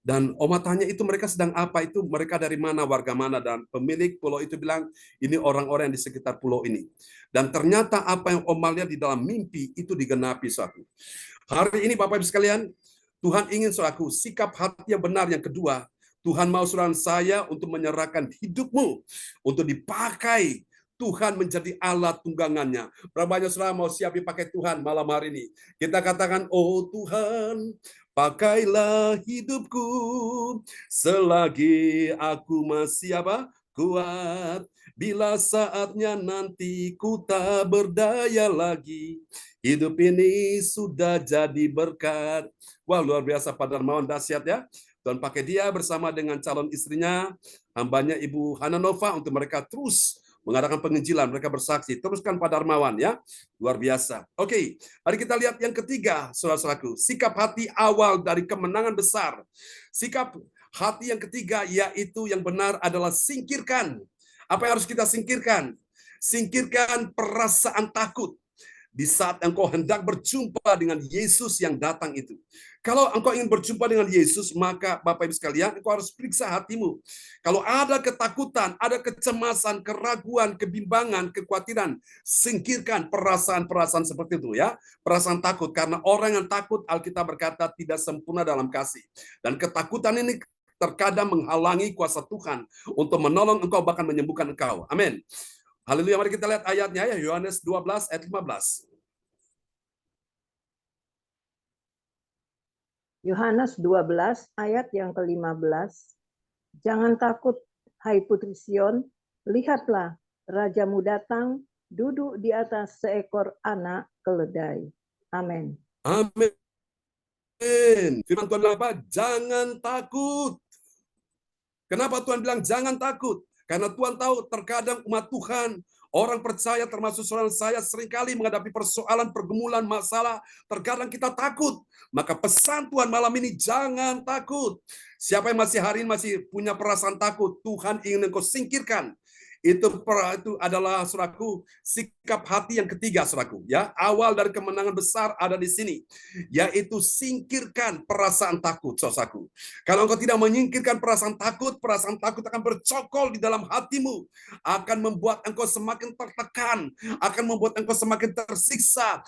[SPEAKER 2] Dan Oma tanya, itu mereka sedang apa? Itu mereka dari mana, warga mana? Dan pemilik pulau itu bilang, ini orang-orang yang di sekitar pulau ini. Dan ternyata apa yang Oma lihat di dalam mimpi itu digenapi, saudaraku. Hari ini Bapak Ibu sekalian, Tuhan ingin, saudaraku, sikap hati yang benar yang kedua. Tuhan mau saudara saya untuk menyerahkan hidupmu untuk dipakai Tuhan menjadi alat tunggangannya. Berapa banyak saudara mau siap dipakai Tuhan malam hari ini? Kita katakan, oh Tuhan, pakailah hidupku selagi aku masih kuat. Bila saatnya nanti ku tak berdaya lagi, hidup ini sudah jadi berkat. Wah, luar biasa, Pak Darmawan, dahsyat, ya. Tuhan pakai dia bersama dengan calon istrinya, hambanya Ibu Hananova, untuk mereka terus mengadakan penginjilan, mereka bersaksi. Teruskan Pak Darmawan ya. Luar biasa. Oke, mari kita lihat yang ketiga, saudara-saudaraku. Sikap hati awal dari kemenangan besar. Sikap hati yang ketiga yaitu yang benar adalah singkirkan. Apa yang harus kita singkirkan? Singkirkan perasaan takut. Di saat engkau hendak berjumpa dengan Yesus yang datang itu. Kalau engkau ingin berjumpa dengan Yesus, maka Bapak Ibu sekalian, engkau harus periksa hatimu. Kalau ada ketakutan, ada kecemasan, keraguan, kebimbangan, kekhawatiran, singkirkan perasaan-perasaan seperti itu ya. Perasaan takut, karena orang yang takut, Alkitab berkata, tidak sempurna dalam kasih. Dan ketakutan ini terkadang menghalangi kuasa Tuhan untuk menolong engkau, bahkan menyembuhkan engkau. Amin. Haleluya, mari kita lihat ayatnya ya, Yohanes 12 ayat 15.
[SPEAKER 3] Yohanes 12 ayat yang ke-15. Jangan takut, hai putri Sion, lihatlah rajamu datang, duduk di atas seekor anak keledai. Amin.
[SPEAKER 2] Amin. Firman Tuhan bilang apa? Jangan takut. Kenapa Tuhan bilang jangan takut? Karena Tuhan tahu terkadang umat Tuhan, orang percaya termasuk saudara saya seringkali menghadapi persoalan, pergumulan, masalah. Terkadang kita takut. Maka pesan Tuhan malam ini, jangan takut. Siapa yang masih hari ini masih punya perasaan takut, Tuhan ingin engkau singkirkan. Itu adalah, saudaraku, sikap hati yang ketiga, saudaraku. Ya, awal dari kemenangan besar ada di sini, yaitu singkirkan perasaan takut, saudaraku. Kalau engkau tidak menyingkirkan perasaan takut akan bercokol di dalam hatimu, akan membuat engkau semakin tertekan, akan membuat engkau semakin tersiksa,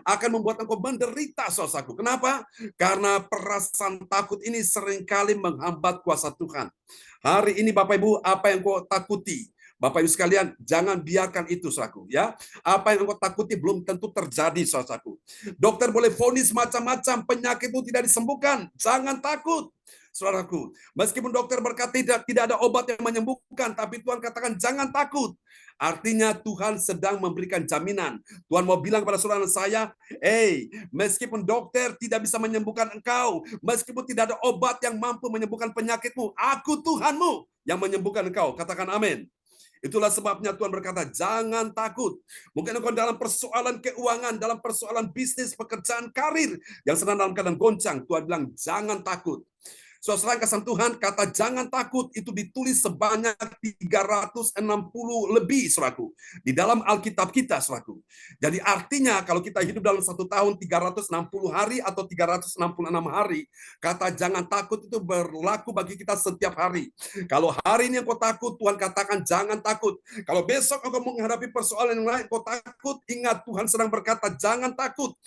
[SPEAKER 2] akan membuat engkau menderita, saudaraku. Kenapa? Karena perasaan takut ini seringkali menghambat kuasa Tuhan. Hari ini Bapak Ibu, apa yang engkau takuti, Bapak Ibu sekalian, jangan biarkan itu, saudaraku. Ya, apa yang engkau takuti belum tentu terjadi, saudaraku. Dokter boleh vonis macam-macam, penyakitmu tidak disembuhkan, jangan takut, saudaraku. Meskipun dokter berkata tidak ada obat yang menyembuhkan, tapi Tuhan katakan jangan takut. Artinya Tuhan sedang memberikan jaminan. Tuhan mau bilang kepada saudara saya, meskipun dokter tidak bisa menyembuhkan engkau, meskipun tidak ada obat yang mampu menyembuhkan penyakitmu, aku Tuhanmu yang menyembuhkan engkau. Katakan amin. Itulah sebabnya Tuhan berkata, jangan takut. Mungkin engkau dalam persoalan keuangan, dalam persoalan bisnis, pekerjaan, karir, yang sedang dalam keadaan goncang. Tuhan bilang, jangan takut. Saudara kasih Tuhan, kata jangan takut itu ditulis sebanyak 360 lebih, saudaraku, di dalam Alkitab kita, saudaraku. Jadi artinya kalau kita hidup dalam 1 tahun 360 hari atau 366 hari, kata jangan takut itu berlaku bagi kita setiap hari. Kalau hari ini engkau takut, Tuhan katakan jangan takut. Kalau besok engkau menghadapi persoalan yang lain, engkau takut, ingat Tuhan sedang berkata jangan takut.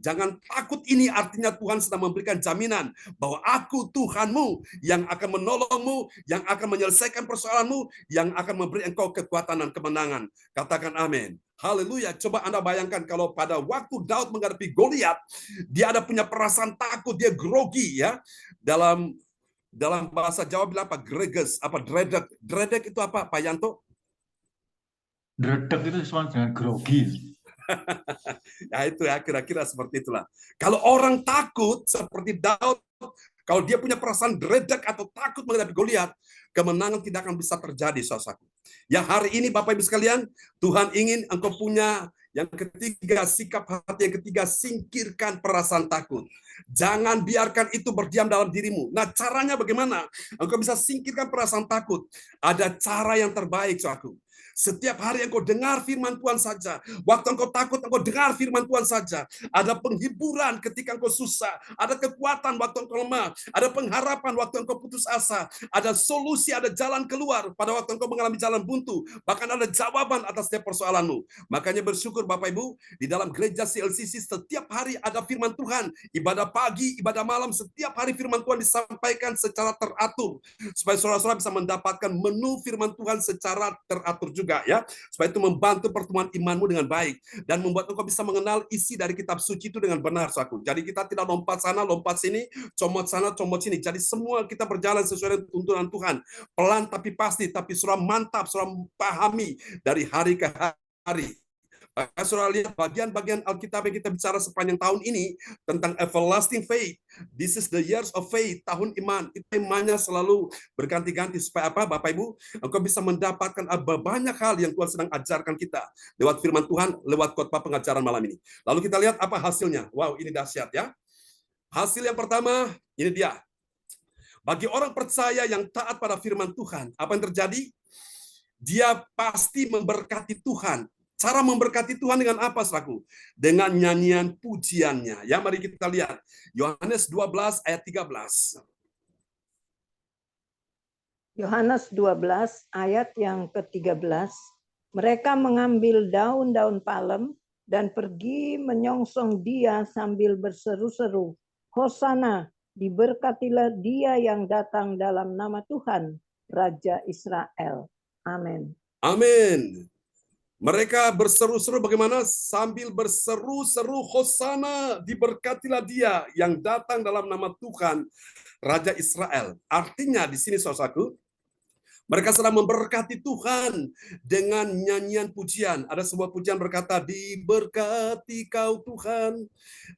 [SPEAKER 2] Jangan takut ini artinya Tuhan sedang memberikan jaminan bahwa aku Tuhanmu yang akan menolongmu, yang akan menyelesaikan persoalanmu, yang akan memberi engkau kekuatan dan kemenangan. Katakan amin. Haleluya. Coba Anda bayangkan kalau pada waktu Daud menghadapi Goliat, dia ada punya perasaan takut, dia grogi ya. Dalam bahasa Jawa bilang apa? Greges, apa dredek. Dredek itu apa, Pak Yanto?
[SPEAKER 4] Dredek itu sama dengan grogi.
[SPEAKER 2] Ya itu ya, kira-kira seperti itulah. Kalau orang takut seperti Daud, kalau dia punya perasaan dredek atau takut menghadapi Goliat, kemenangan tidak akan bisa terjadi, saudaraku. Ya hari ini Bapak Ibu sekalian, Tuhan ingin engkau punya yang ketiga, sikap hati yang ketiga, singkirkan perasaan takut. Jangan biarkan itu berdiam dalam dirimu. Nah, caranya bagaimana? Engkau bisa singkirkan perasaan takut. Ada cara yang terbaik, saudaraku. Setiap hari engkau dengar firman Tuhan saja. Waktu engkau takut, engkau dengar firman Tuhan saja. Ada penghiburan ketika engkau susah. Ada kekuatan waktu engkau lemah. Ada pengharapan waktu engkau putus asa. Ada solusi, ada jalan keluar pada waktu engkau mengalami jalan buntu. Bahkan ada jawaban atas setiap persoalanmu. Makanya bersyukur Bapak Ibu, di dalam gereja CLCC setiap hari ada firman Tuhan. Ibadah pagi, ibadah malam, setiap hari firman Tuhan disampaikan secara teratur. Supaya saudara-saudara bisa mendapatkan menu firman Tuhan secara teratur juga ya, supaya itu membantu pertumbuhan imanmu dengan baik dan membuat engkau bisa mengenal isi dari kitab suci itu dengan benar, saudaraku. Jadi kita tidak lompat sana, lompat sini, comot sana, comot sini. Jadi semua kita berjalan sesuai dengan tuntunan Tuhan. Pelan tapi pasti, tapi saudara mantap, saudara pahami dari hari ke hari. Saudara lihat bagian-bagian Alkitab yang kita bicara sepanjang tahun ini tentang everlasting faith. This is the years of faith, tahun iman. Itu imannya selalu berganti-ganti supaya apa, Bapak Ibu? Engkau bisa mendapatkan banyak hal yang Tuhan sedang ajarkan kita lewat firman Tuhan, lewat khotbah pengajaran malam ini. Lalu kita lihat apa hasilnya. Wow, ini dahsyat ya. Hasil yang pertama, ini dia. Bagi orang percaya yang taat pada firman Tuhan, apa yang terjadi? Dia pasti memberkati Tuhan. Cara memberkati Tuhan dengan apa, saudaraku? Dengan nyanyian pujiannya. Ya, mari kita lihat. Yohanes 12 ayat 13.
[SPEAKER 3] Yohanes 12 ayat yang ke-13. Mereka mengambil daun-daun palem dan pergi menyongsong dia sambil berseru-seru, Hosana, diberkatilah dia yang datang dalam nama Tuhan, Raja Israel. Amin.
[SPEAKER 2] Amin. Mereka berseru-seru bagaimana? Sambil berseru-seru, Hosana, diberkatilah dia yang datang dalam nama Tuhan, Raja Israel. Artinya di sini saudaraku, mereka sedang memberkati Tuhan dengan nyanyian pujian. Ada sebuah pujian berkata, diberkati kau Tuhan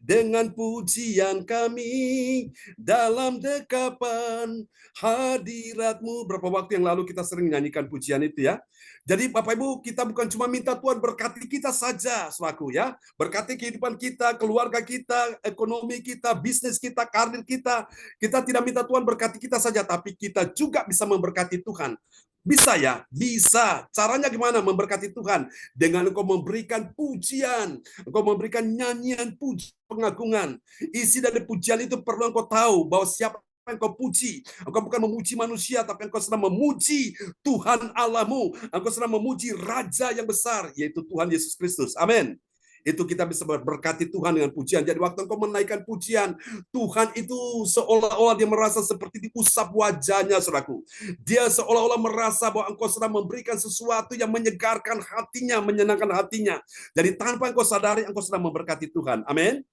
[SPEAKER 2] dengan pujian kami dalam dekapan hadirat-Mu. Berapa waktu yang lalu kita sering nyanyikan pujian itu ya. Jadi Bapak Ibu, kita bukan cuma minta Tuhan berkati kita saja, saudaraku ya. Berkati kehidupan kita, keluarga kita, ekonomi kita, bisnis kita, karir kita. Kita tidak minta Tuhan berkati kita saja, tapi kita juga bisa memberkati Tuhan. Bisa ya? Bisa. Caranya gimana memberkati Tuhan? Dengan engkau memberikan pujian, engkau memberikan nyanyian puji pengagungan. Isi dari pujian itu perlu engkau tahu bahwa siapa engkau puji. Engkau bukan memuji manusia, tapi engkau sedang memuji Tuhan Allahmu. Engkau sedang memuji Raja yang besar, yaitu Tuhan Yesus Kristus. Amin. Itu kita bisa berkati Tuhan dengan pujian. Jadi waktu engkau menaikkan pujian, Tuhan itu seolah-olah dia merasa seperti diusap wajahnya, saudaraku. Dia seolah-olah merasa bahwa engkau sedang memberikan sesuatu yang menyegarkan hatinya, menyenangkan hatinya. Jadi tanpa engkau sadari, engkau sedang memberkati Tuhan. Amin.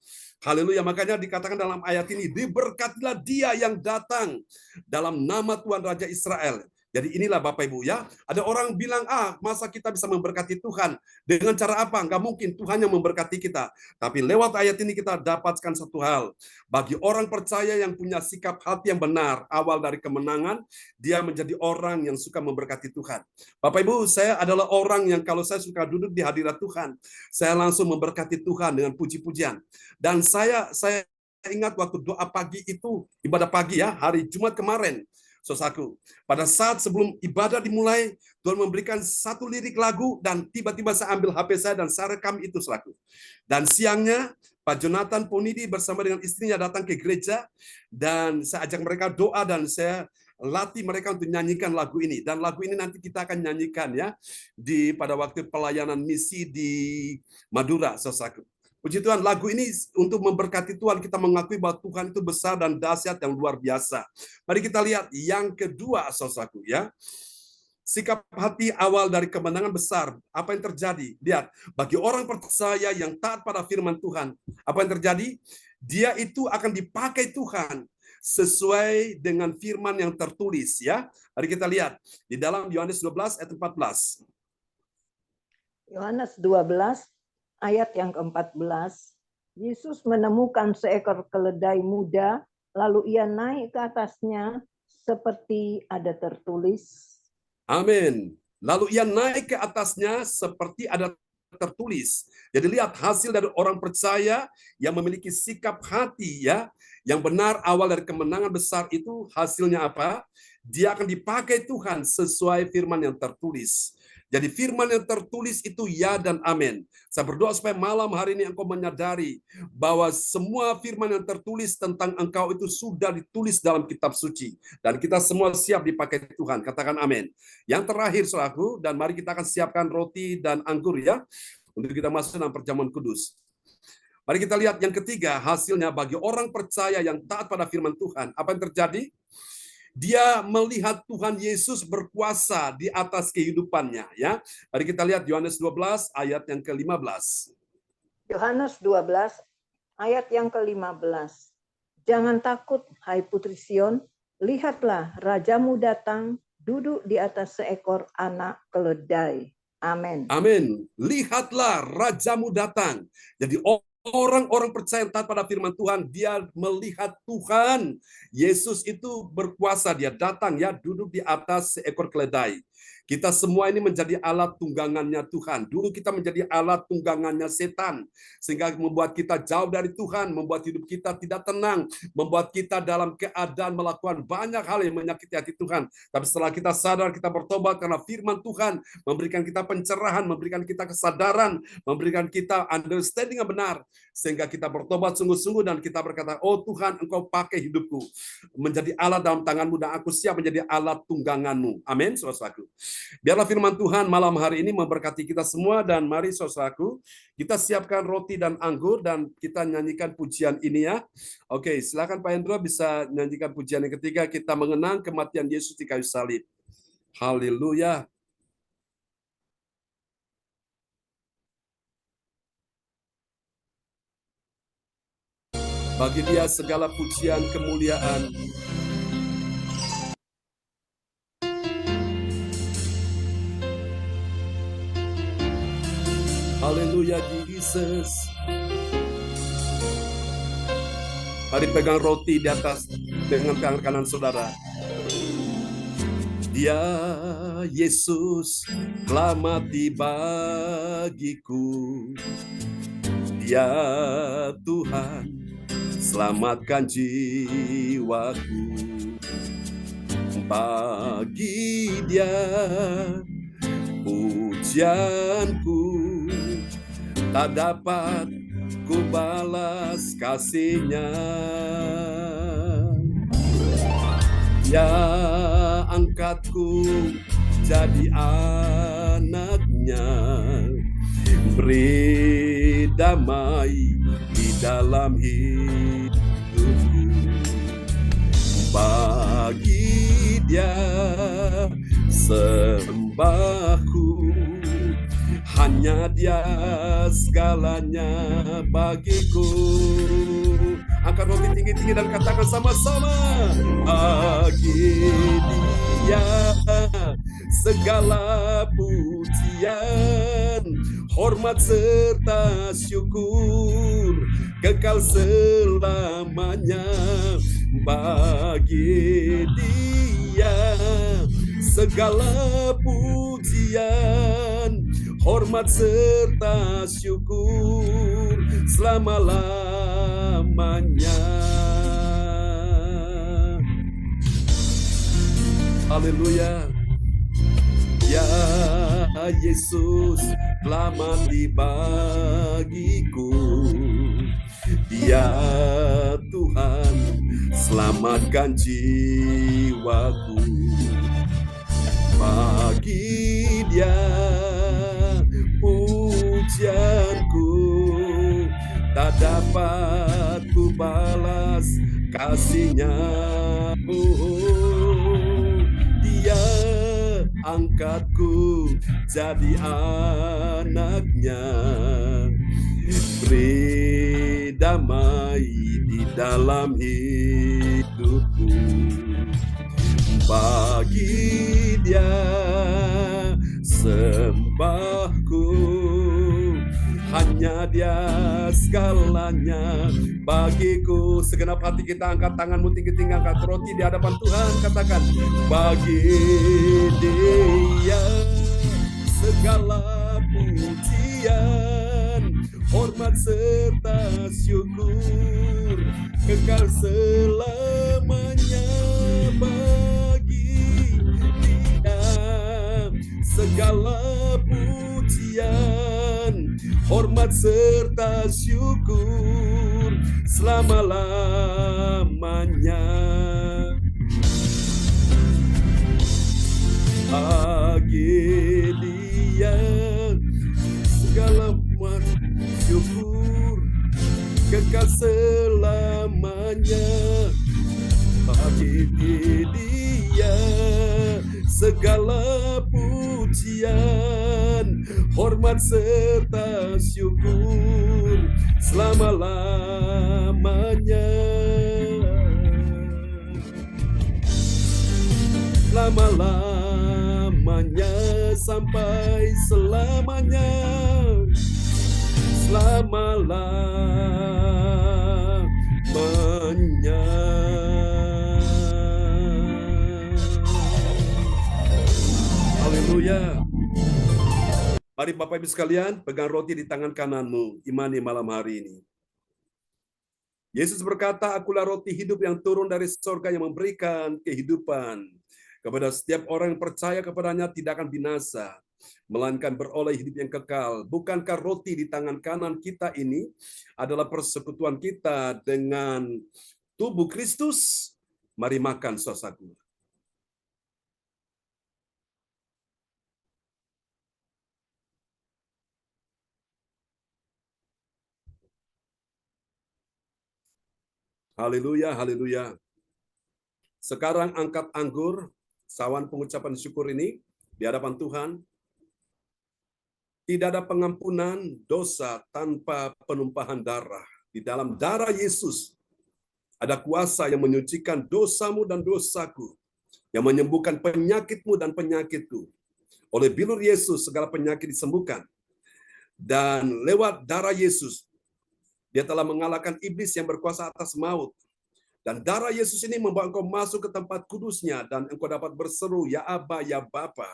[SPEAKER 2] Haleluya, makanya dikatakan dalam ayat ini, diberkatilah dia yang datang dalam nama Tuhan Raja Israel. Jadi inilah Bapak Ibu ya, ada orang bilang, masa kita bisa memberkati Tuhan? Dengan cara apa? Enggak mungkin, Tuhan yang memberkati kita. Tapi lewat ayat ini kita dapatkan satu hal. Bagi orang percaya yang punya sikap hati yang benar, awal dari kemenangan, dia menjadi orang yang suka memberkati Tuhan. Bapak Ibu, saya adalah orang yang kalau saya suka duduk di hadirat Tuhan, saya langsung memberkati Tuhan dengan puji-pujian. Dan saya ingat waktu doa pagi itu, ibadah pagi ya, hari Jumat kemarin, saudaraku. Pada saat sebelum ibadah dimulai, Tuhan memberikan satu lirik lagu dan tiba-tiba saya ambil HP saya dan saya rekam itu, saudaraku. Dan siangnya, Pak Jonathan Ponidi bersama dengan istrinya datang ke gereja dan saya ajak mereka doa dan saya latih mereka untuk nyanyikan lagu ini. Dan lagu ini nanti kita akan nyanyikan ya pada waktu pelayanan misi di Madura, saudaraku. Puji Tuhan, lagu ini untuk memberkati Tuhan, kita mengakui bahwa Tuhan itu besar dan dahsyat yang luar biasa. Mari kita lihat yang kedua, saudaraku ya. Sikap hati awal dari kemenangan besar. Apa yang terjadi? Lihat, bagi orang percaya yang taat pada firman Tuhan, apa yang terjadi? Dia itu akan dipakai Tuhan sesuai dengan firman yang tertulis ya. Mari kita lihat di dalam Yohanes 12 ayat 14.
[SPEAKER 3] Yohanes 12 ayat yang ke-14, Yesus menemukan seekor keledai muda, lalu ia naik ke atasnya seperti ada tertulis.
[SPEAKER 2] Amin. Lalu ia naik ke atasnya seperti ada tertulis. Jadi lihat hasil dari orang percaya yang memiliki sikap hati ya, yang benar awal dari kemenangan besar itu hasilnya apa? Dia akan dipakai Tuhan sesuai firman yang tertulis. Jadi firman yang tertulis itu ya dan amin. Saya berdoa supaya malam hari ini engkau menyadari bahwa semua firman yang tertulis tentang engkau itu sudah ditulis dalam kitab suci. Dan kita semua siap dipakai Tuhan. Katakan amin. Yang terakhir, saudaraku, dan mari kita akan siapkan roti dan anggur ya, untuk kita masuk dalam perjamuan kudus. Mari kita lihat yang ketiga, hasilnya bagi orang percaya yang taat pada firman Tuhan. Apa yang terjadi? Dia melihat Tuhan Yesus berkuasa di atas kehidupannya ya. Mari kita lihat Yohanes 12 ayat yang ke-15.
[SPEAKER 3] Yohanes 12 ayat yang ke-15. Jangan takut, hai putri Sion, lihatlah rajamu datang duduk di atas seekor anak keledai. Amin.
[SPEAKER 2] Amin. Lihatlah Rajamu datang. Jadi orang-orang percaya taat pada firman Tuhan, dia melihat Tuhan. Yesus itu berkuasa, dia datang ya, duduk di atas seekor keledai. Kita semua ini menjadi alat tunggangannya Tuhan. Dulu kita menjadi alat tunggangannya setan. Sehingga membuat kita jauh dari Tuhan, membuat hidup kita tidak tenang, membuat kita dalam keadaan melakukan banyak hal yang menyakiti hati Tuhan. Tapi setelah kita sadar, kita bertobat karena firman Tuhan memberikan kita pencerahan, memberikan kita kesadaran, memberikan kita understanding yang benar. Sehingga kita bertobat sungguh-sungguh dan kita berkata, oh Tuhan, Engkau pakai hidupku menjadi alat dalam tangan-Mu dan aku siap menjadi alat tunggangan-Mu. Amin, saudaraku. Biarlah firman Tuhan malam hari ini memberkati kita semua, dan mari saudaraku, kita siapkan roti dan anggur dan kita nyanyikan pujian ini ya. Oke, silakan Pak Hendro bisa nyanyikan pujian yang ketiga, kita mengenang kematian Yesus di kayu salib. Haleluya. Bagi Dia segala pujian kemuliaan. Haleluya, Jesus. Mari pegang roti di atas dengan tangan kanan saudara. Dia Yesus telah mati bagiku. Dia Tuhan selamatkan jiwaku. Bagi Dia pujianku tak dapat ku balas kasih-Nya. Dia angkatku jadi anak-Nya, beri damai di dalam hidupku. Bagi Dia sembahku, hanya Dia segalanya bagiku. Angkat roti tinggi-tinggi dan katakan sama-sama. Bagi Dia segala pujian, hormat serta syukur kekal selamanya. Bagi Dia segala pujian, hormat serta syukur selama-lamanya. Haleluya. Ya Yesus telah mati bagiku. Dia Tuhan selamatkan jiwaku. Bagi Dia pujianku tak dapat ku balas kasih-Nya. Dia angkatku jadi anak-Nya, beri damai di dalam hidupku. Bagi Dia sembahku, hanya Dia segalanya bagiku. Segenap hati kita angkat tanganmu tinggi-tinggi, angkat roti di hadapan Tuhan, katakan bagi Dia segala pujian, hormat serta syukur kekal selamanya. Bagi Dia segala pujian, hormat serta syukur selama-lamanya. Bagi Dia segala syukur kekal selamanya. Bagi Dia segala pujian, hormat serta syukur selama-lamanya. Lama-lamanya. selamanya, sampai selamanya, selama-lamanya. Haleluya. Mari Bapak Ibu sekalian, pegang roti di tangan kananmu, imani malam hari ini. Yesus berkata, akulah roti hidup yang turun dari surga yang memberikan kehidupan. Kepada setiap orang yang percaya kepadanya tidak akan binasa, melainkan beroleh hidup yang kekal. Bukankah roti di tangan kanan kita ini adalah persekutuan kita dengan tubuh Kristus? Mari makan, saudaraku. Haleluya, haleluya. Sekarang angkat anggur, sawan pengucapan syukur ini di hadapan Tuhan. Tidak ada pengampunan dosa tanpa penumpahan darah. Di dalam darah Yesus ada kuasa yang menyucikan dosamu dan dosaku, yang menyembuhkan penyakitmu dan penyakitku. Oleh bilur Yesus segala penyakit disembuhkan. Dan lewat darah Yesus, Dia telah mengalahkan iblis yang berkuasa atas maut. Dan darah Yesus ini membawa engkau masuk ke tempat kudusnya, dan engkau dapat berseru, ya Aba, ya Bapa.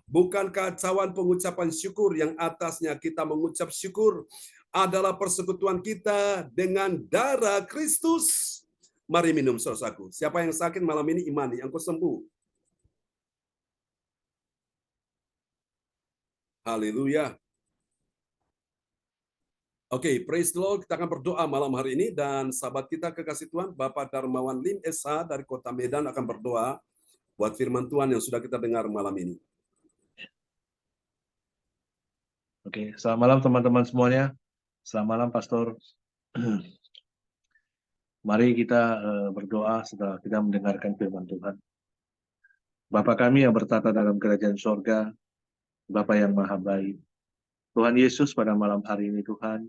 [SPEAKER 2] Bukankah cawan pengucapan syukur yang atasnya kita mengucap syukur adalah persekutuan kita dengan darah Kristus? Mari minum, saudaraku. Siapa yang sakit malam ini imani, engkau sembuh. Haleluya. Oke, praise the Lord. Kita akan berdoa malam hari ini, dan sahabat kita kekasih Tuhan, Bapak Darmawan Lim SH dari Kota Medan akan berdoa buat firman Tuhan yang sudah kita dengar malam ini.
[SPEAKER 6] Oke, selamat malam teman-teman semuanya. Selamat malam Pastor. Mari kita berdoa setelah kita mendengarkan firman Tuhan. Bapa kami yang bertata dalam kerajaan sorga, Bapa yang maha baik. Tuhan Yesus, pada malam hari ini Tuhan,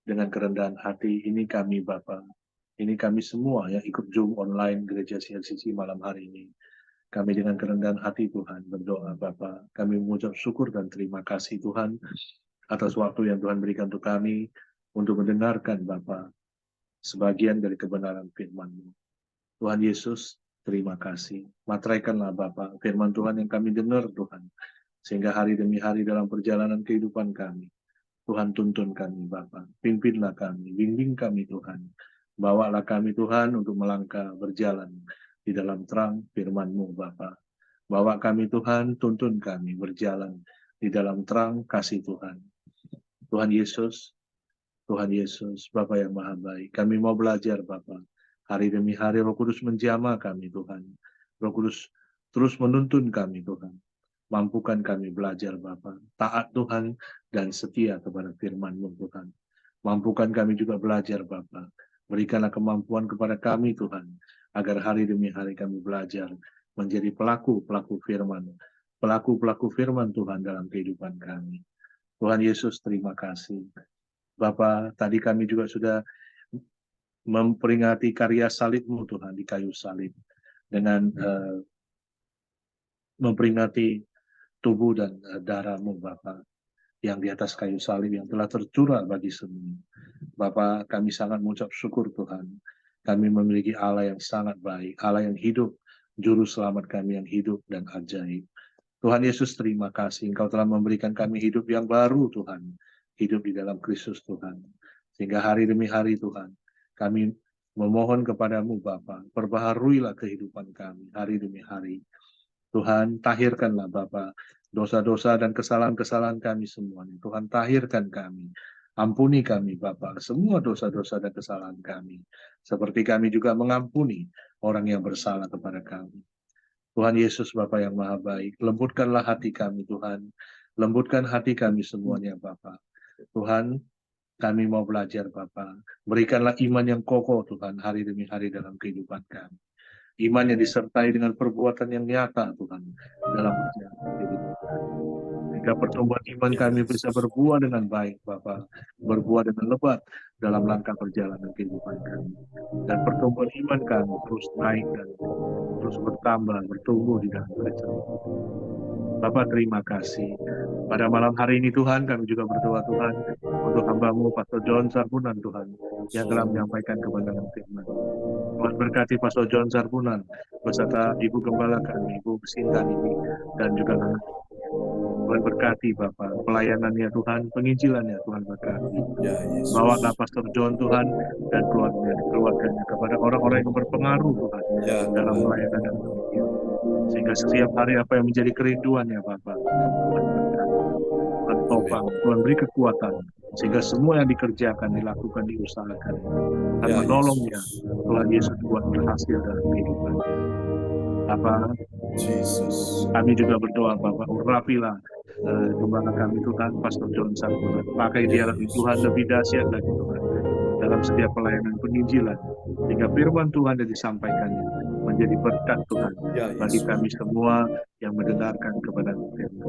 [SPEAKER 6] dengan kerendahan hati, ini kami Bapa. Ini kami semua yang ikut Zoom online Gereja CLCC malam hari ini. Kami dengan kerendahan hati Tuhan berdoa Bapa. Kami mengucap syukur dan terima kasih Tuhan atas waktu yang Tuhan berikan untuk kami untuk mendengarkan Bapa sebagian dari kebenaran firman-Mu. Tuhan Yesus, terima kasih. Materaikanlah Bapa firman Tuhan yang kami dengar Tuhan, sehingga hari demi hari dalam perjalanan kehidupan kami, Tuhan tuntun kami Bapa, pimpinlah kami, bimbing kami Tuhan. Bawalah kami Tuhan untuk melangkah berjalan di dalam terang firman-Mu Bapa. Bawa kami Tuhan, tuntun kami berjalan di dalam terang kasih Tuhan. Tuhan Yesus, Bapa yang maha baik. Kami mau belajar Bapa. Hari demi hari Roh Kudus menjamah kami Tuhan. Roh Kudus terus menuntun kami Tuhan. Mampukan kami belajar Bapa, taat Tuhan dan setia kepada firman-Mu Tuhan. Mampukan kami juga belajar Bapa. Berikanlah kemampuan kepada kami Tuhan, agar hari demi hari kami belajar menjadi pelaku-pelaku firman Tuhan dalam kehidupan kami. Tuhan Yesus, terima kasih. Bapa, tadi kami juga sudah memperingati karya salib-Mu Tuhan di kayu salib, dengan memperingati tubuh dan darah-Mu Bapa yang di atas kayu salib yang telah tercurah bagi semua. Bapa, kami sangat mengucap syukur Tuhan. Kami memiliki Allah yang sangat baik, Allah yang hidup, juru selamat kami yang hidup dan ajaib. Tuhan Yesus, terima kasih. Engkau telah memberikan kami hidup yang baru Tuhan. Hidup di dalam Kristus Tuhan. Sehingga hari demi hari Tuhan, kami memohon kepadamu Bapa, perbaharuilah kehidupan kami hari demi hari. Tuhan, tahirkanlah Bapa dosa-dosa dan kesalahan-kesalahan kami semuanya. Tuhan, tahirkan kami. Ampuni kami Bapa semua dosa-dosa dan kesalahan kami. Seperti kami juga mengampuni orang yang bersalah kepada kami. Tuhan Yesus Bapa yang maha baik, lembutkanlah hati kami Tuhan. Lembutkan hati kami semuanya Bapa. Tuhan, kami mau belajar Bapa. Berikanlah iman yang kokoh Tuhan hari demi hari dalam kehidupan kami. Iman yang disertai dengan perbuatan yang nyata Tuhan dalam perjalanan kehidupan kami. Sehingga pertumbuhan iman kami bisa berbuah dengan baik Bapa, berbuah dengan lebat dalam langkah perjalanan kehidupan kami. Dan pertumbuhan iman kami terus naik dan terus bertambah, bertumbuh di dalam kerajaan. Bapa, terima kasih. Pada malam hari ini Tuhan, kami juga berdoa Tuhan untuk hamba-Mu Pastor John Sarbunan Tuhan, yang telah menyampaikan kebenaran firman. Tuhan berkati Pastor John Sarbunan beserta Ibu Gembala kami, Ibu Sinta ini, dan juga anak. Tuhan berkati Bapak, pelayanannya Tuhan, penginjilannya Tuhan berkati.
[SPEAKER 2] Ya Yesus.
[SPEAKER 6] Bawalah Pastor John Tuhan dan keluarganya kepada orang-orang yang berpengaruh Tuhan
[SPEAKER 2] Ya
[SPEAKER 6] dalam
[SPEAKER 2] Tuhan.
[SPEAKER 6] pelayanan dan penginjilan. Sehingga setiap hari apa yang menjadi kerinduannya Bapak, Tuhan berkati. Tuhan topang, Tuhan beri kekuatan, sehingga semua yang dikerjakan, dilakukan, diusahakan, dan
[SPEAKER 2] Ya
[SPEAKER 6] menolongnya.
[SPEAKER 2] Yesus.
[SPEAKER 6] Tuhan Yesus buat berhasil dalam kehidupan. Bapak,
[SPEAKER 2] Jesus.
[SPEAKER 6] kami juga berdoa Bapak, urapilah gembala kami Tuhan, Pastor John Sarbunan. Pakai dia lebih Tuhan, lebih dahsyat lagi Tuhan, dalam setiap pelayanan penginjilan, sehingga firman Tuhan yang disampaikannya menjadi berkat Tuhan
[SPEAKER 2] Ya
[SPEAKER 6] bagi
[SPEAKER 2] Yesus.
[SPEAKER 6] kami semua yang mendengarkan kepada firman.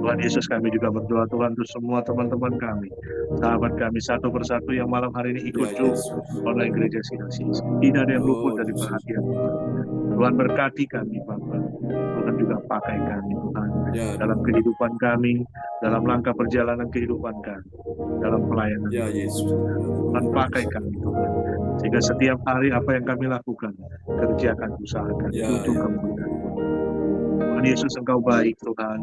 [SPEAKER 6] Tuhan Yesus, kami juga berdoa Tuhan untuk semua teman-teman kami, sahabat kami satu persatu yang malam hari ini ikut
[SPEAKER 2] Ya
[SPEAKER 6] Zoom
[SPEAKER 2] Yesus.
[SPEAKER 6] online gereja Sinasi. Tidak ada yang luput
[SPEAKER 2] Oh,
[SPEAKER 6] dari
[SPEAKER 2] Jesus.
[SPEAKER 6] perhatian Tuhan. Tuhan berkati kami Bapak. Tuhan juga pakai kami Tuhan
[SPEAKER 2] Ya
[SPEAKER 6] dalam kehidupan kami, dalam langkah perjalanan kehidupan kami, dalam pelayanan.
[SPEAKER 2] Ya Yesus.
[SPEAKER 6] Tuhan pakai kami Tuhan, sehingga setiap hari apa yang kami lakukan, kerjakan, usahakan
[SPEAKER 2] Ya,
[SPEAKER 6] untuk
[SPEAKER 2] ya.
[SPEAKER 6] kemuliaan Tuhan. Tuhan Yesus, Engkau baik Tuhan,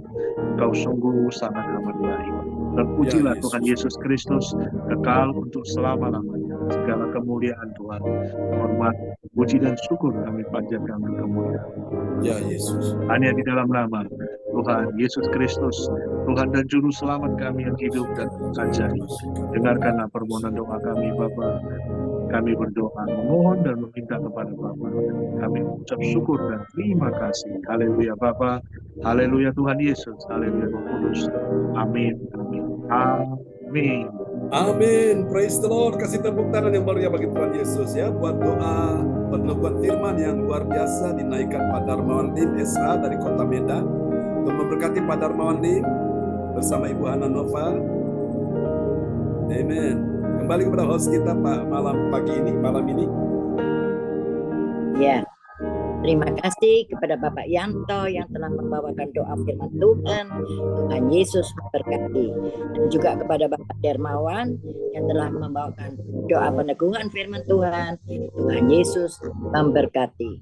[SPEAKER 6] Engkau sungguh sangat amat baik. Terpujilah
[SPEAKER 2] Ya,
[SPEAKER 6] Tuhan
[SPEAKER 2] Yesus.
[SPEAKER 6] Yesus Kristus, kekal untuk selama-lamanya. Segala kemuliaan Tuhan, hormat, puji dan syukur kami panjatkan untuk kemuliaan.
[SPEAKER 2] Ya Yesus.
[SPEAKER 6] Hanya di dalam nama Tuhan Yesus Kristus, Tuhan dan Juru Selamat kami yang hidup dan ajaib. Dengarkanlah permohonan doa kami Bapa. Kami berdoa, memohon dan meminta kepada Bapa. Kami mengucap syukur dan terima kasih. Haleluya Bapa, haleluya Tuhan Yesus, haleluya Roh Kudus. Amin, amin, amin.
[SPEAKER 2] Amin. Praise the Lord. Kasih tepuk tangan yang meriah bagi Tuhan Yesus ya. Buat doa peneguhan firman yang luar biasa dinaikkan Pak Darmawan Lim SH dari Kota Medan. Untuk memberkati Pak Darmawan Lim bersama Ibu Hana Nova. Amin. Kembali kepada host kita Pak malam ini.
[SPEAKER 5] Ya, terima kasih kepada Bapak Yanto yang telah membawakan doa firman Tuhan. Tuhan Yesus memberkati. Dan juga kepada Bapak Dermawan yang telah membawakan doa peneguhan firman Tuhan. Tuhan Yesus memberkati.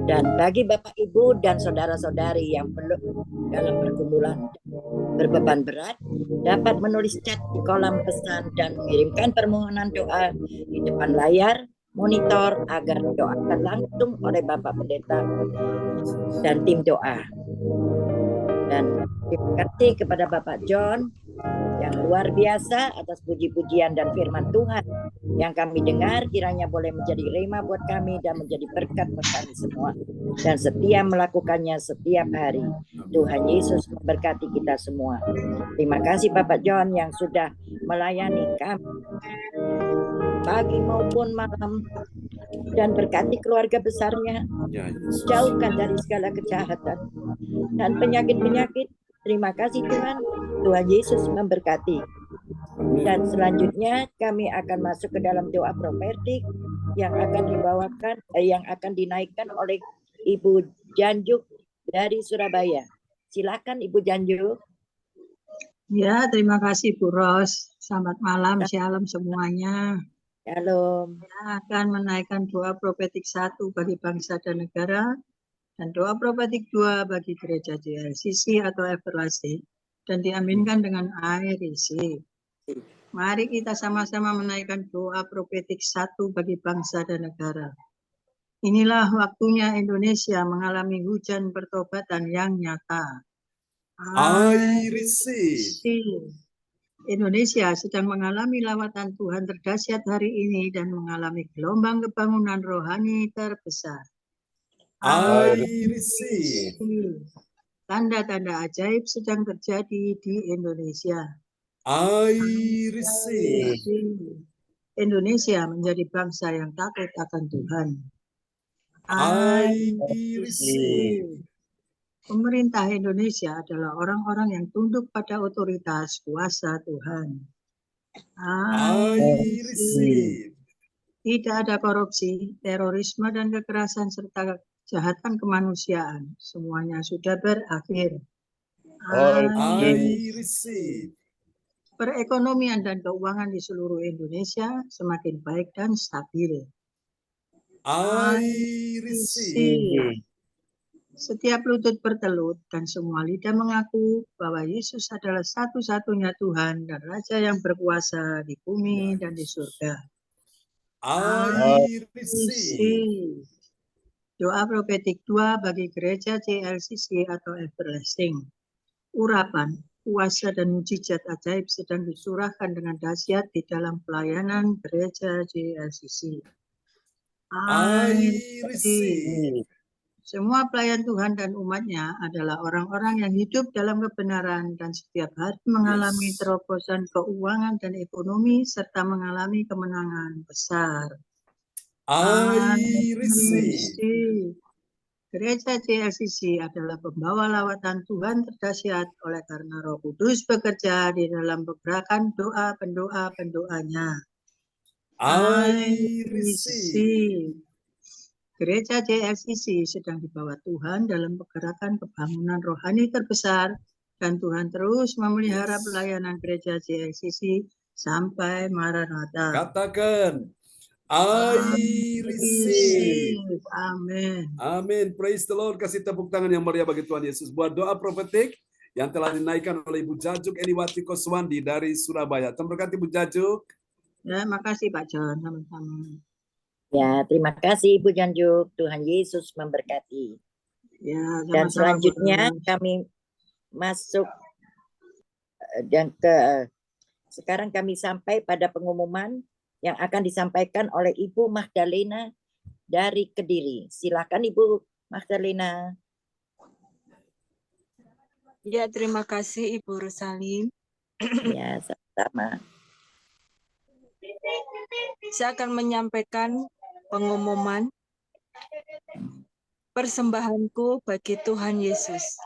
[SPEAKER 5] Dan bagi Bapak Ibu dan saudara-saudari yang belum dalam pergumulan berbeban berat, dapat menulis chat di kolom pesan dan mengirimkan permohonan doa di depan layar monitor agar didoakan langsung oleh Bapak Pendeta dan tim doa. Dan terima kasih kepada Bapak John yang luar biasa atas puji-pujian dan firman Tuhan yang kami dengar, kiranya boleh menjadi rema buat kami dan menjadi berkat buat kami semua, dan setia melakukannya setiap hari. Tuhan Yesus memberkati kita semua. Terima kasih Bapak John yang sudah melayani kami pagi maupun malam, dan berkati keluarga besarnya,
[SPEAKER 2] Ya Yesus.
[SPEAKER 5] jauhkan dari segala kejahatan dan penyakit-penyakit. Terima kasih Tuhan. Tuhan Yesus memberkati. Dan selanjutnya kami akan masuk ke dalam doa profetik yang akan dibawakan, yang akan dinaikkan oleh Ibu Janjuk dari Surabaya. Silakan Ibu Janjuk.
[SPEAKER 7] Ya, terima kasih Bu Ros. Selamat malam, shalom semuanya.
[SPEAKER 5] Shalom.
[SPEAKER 7] Saya akan menaikkan doa profetik 1 bagi bangsa dan negara, dan doa profetik 2 bagi gereja JLCC atau Everlasting, dan diaminkan dengan air isi. Mari kita sama-sama menaikkan doa profetik 1 bagi bangsa dan negara. Inilah waktunya Indonesia mengalami hujan pertobatan yang nyata.
[SPEAKER 2] I receive.
[SPEAKER 7] Indonesia sedang mengalami lawatan Tuhan terdahsyat hari ini dan mengalami gelombang kebangunan rohani terbesar.
[SPEAKER 2] I receive.
[SPEAKER 7] Tanda-tanda ajaib sedang terjadi di Indonesia.
[SPEAKER 2] I receive.
[SPEAKER 7] Indonesia menjadi bangsa yang takut akan Tuhan.
[SPEAKER 2] I receive.
[SPEAKER 7] Pemerintah Indonesia adalah orang-orang yang tunduk pada otoritas kuasa Tuhan.
[SPEAKER 2] I receive.
[SPEAKER 7] Tidak ada korupsi, terorisme, dan kekerasan serta kejahatan kemanusiaan. Semuanya sudah berakhir.
[SPEAKER 2] I receive.
[SPEAKER 7] Perekonomian dan keuangan di seluruh Indonesia semakin baik dan stabil.
[SPEAKER 2] I receive.
[SPEAKER 7] Setiap lutut bertelut dan semua lidah mengaku bahwa Yesus adalah satu-satunya Tuhan dan Raja yang berkuasa di bumi dan di surga.
[SPEAKER 2] I receive.
[SPEAKER 7] Doa profetik 2 bagi gereja CLCC atau Everlasting. Urapan, kuasa dan mujizat ajaib sedang dicurahkan dengan dahsyat di dalam pelayanan gereja CLCC.
[SPEAKER 2] I receive.
[SPEAKER 7] Semua pelayan Tuhan dan umatnya adalah orang-orang yang hidup dalam kebenaran dan setiap hari mengalami terobosan keuangan dan ekonomi serta mengalami kemenangan besar.
[SPEAKER 2] I receive.
[SPEAKER 7] Gereja CLCC adalah pembawa lawatan Tuhan terdahsyat oleh karena Roh Kudus bekerja di dalam pergerakan doa pendoa-pendoanya.
[SPEAKER 2] I receive.
[SPEAKER 7] Gereja CLCC sedang dibawa Tuhan dalam pergerakan pembangunan rohani terbesar dan Tuhan terus memelihara pelayanan gereja CLCC sampai Maranatha.
[SPEAKER 2] Katakan, I receive.
[SPEAKER 7] Amin.
[SPEAKER 2] Amin. Praise the Lord. Kasih tepuk tangan yang meriah bagi Tuhan Yesus. Buat doa profetik yang telah dinaikkan oleh Ibu Jajuk Eniwati Koswandi dari Surabaya. Tuhan berkati Ibu Jajuk.
[SPEAKER 7] Ya, makasih Pak John. Sama-sama.
[SPEAKER 5] Ya, terima kasih Ibu Janjuk. Tuhan Yesus memberkati.
[SPEAKER 7] Ya,
[SPEAKER 5] Dan
[SPEAKER 7] sama-sama,
[SPEAKER 5] selanjutnya
[SPEAKER 7] Bu.
[SPEAKER 5] kami masuk sekarang kami sampai pada pengumuman yang akan disampaikan oleh Ibu Magdalena dari Kediri. Silakan Ibu Magdalena.
[SPEAKER 8] Ya, terima kasih Ibu Rosalim.
[SPEAKER 5] Ya, sama-sama.
[SPEAKER 8] Saya akan menyampaikan pengumuman persembahanku bagi Tuhan Yesus.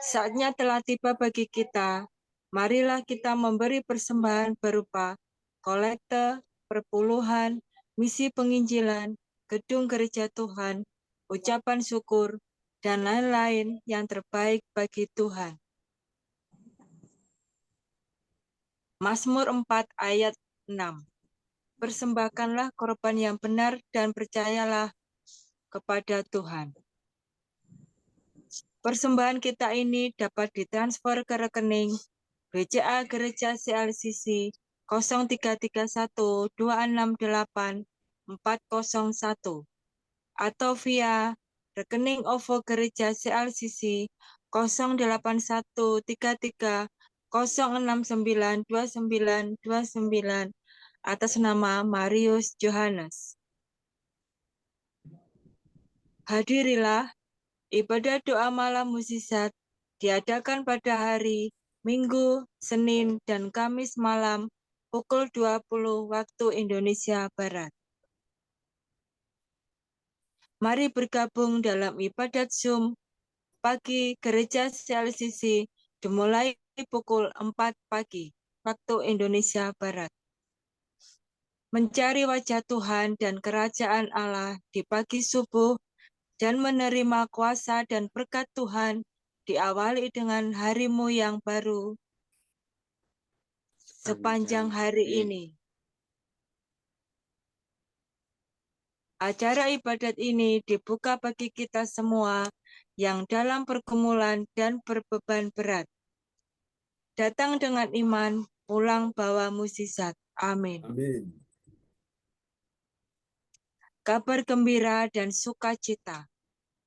[SPEAKER 8] Saatnya telah tiba bagi kita. Marilah kita memberi persembahan berupa kolekte, perpuluhan, misi penginjilan, gedung gereja Tuhan, ucapan syukur, dan lain-lain yang terbaik bagi Tuhan. Mazmur 4 ayat 6. Persembahkanlah korban yang benar dan percayalah kepada Tuhan. Persembahan kita ini dapat ditransfer ke rekening BCA Gereja CLCC 0331 268 401 atau via rekening OVO Gereja CLCC 08133 069 2929 atas nama Marius Johannes. Hadirilah ibadah doa malam mukjizat diadakan pada hari Minggu, Senin, dan Kamis malam pukul 20 waktu Indonesia Barat. Mari bergabung dalam ibadat Zoom pagi Gereja CLCC dimulai pukul 4 pagi waktu Indonesia Barat. Mencari wajah Tuhan dan kerajaan Allah di pagi subuh dan menerima kuasa dan berkat Tuhan diawali dengan harimu yang baru sepanjang hari ini. Acara ibadat ini dibuka bagi kita semua yang dalam pergumulan dan berbeban berat. Datang dengan iman, pulang bawa mukjizat. Amin.
[SPEAKER 2] Amin.
[SPEAKER 8] Kabar gembira dan sukacita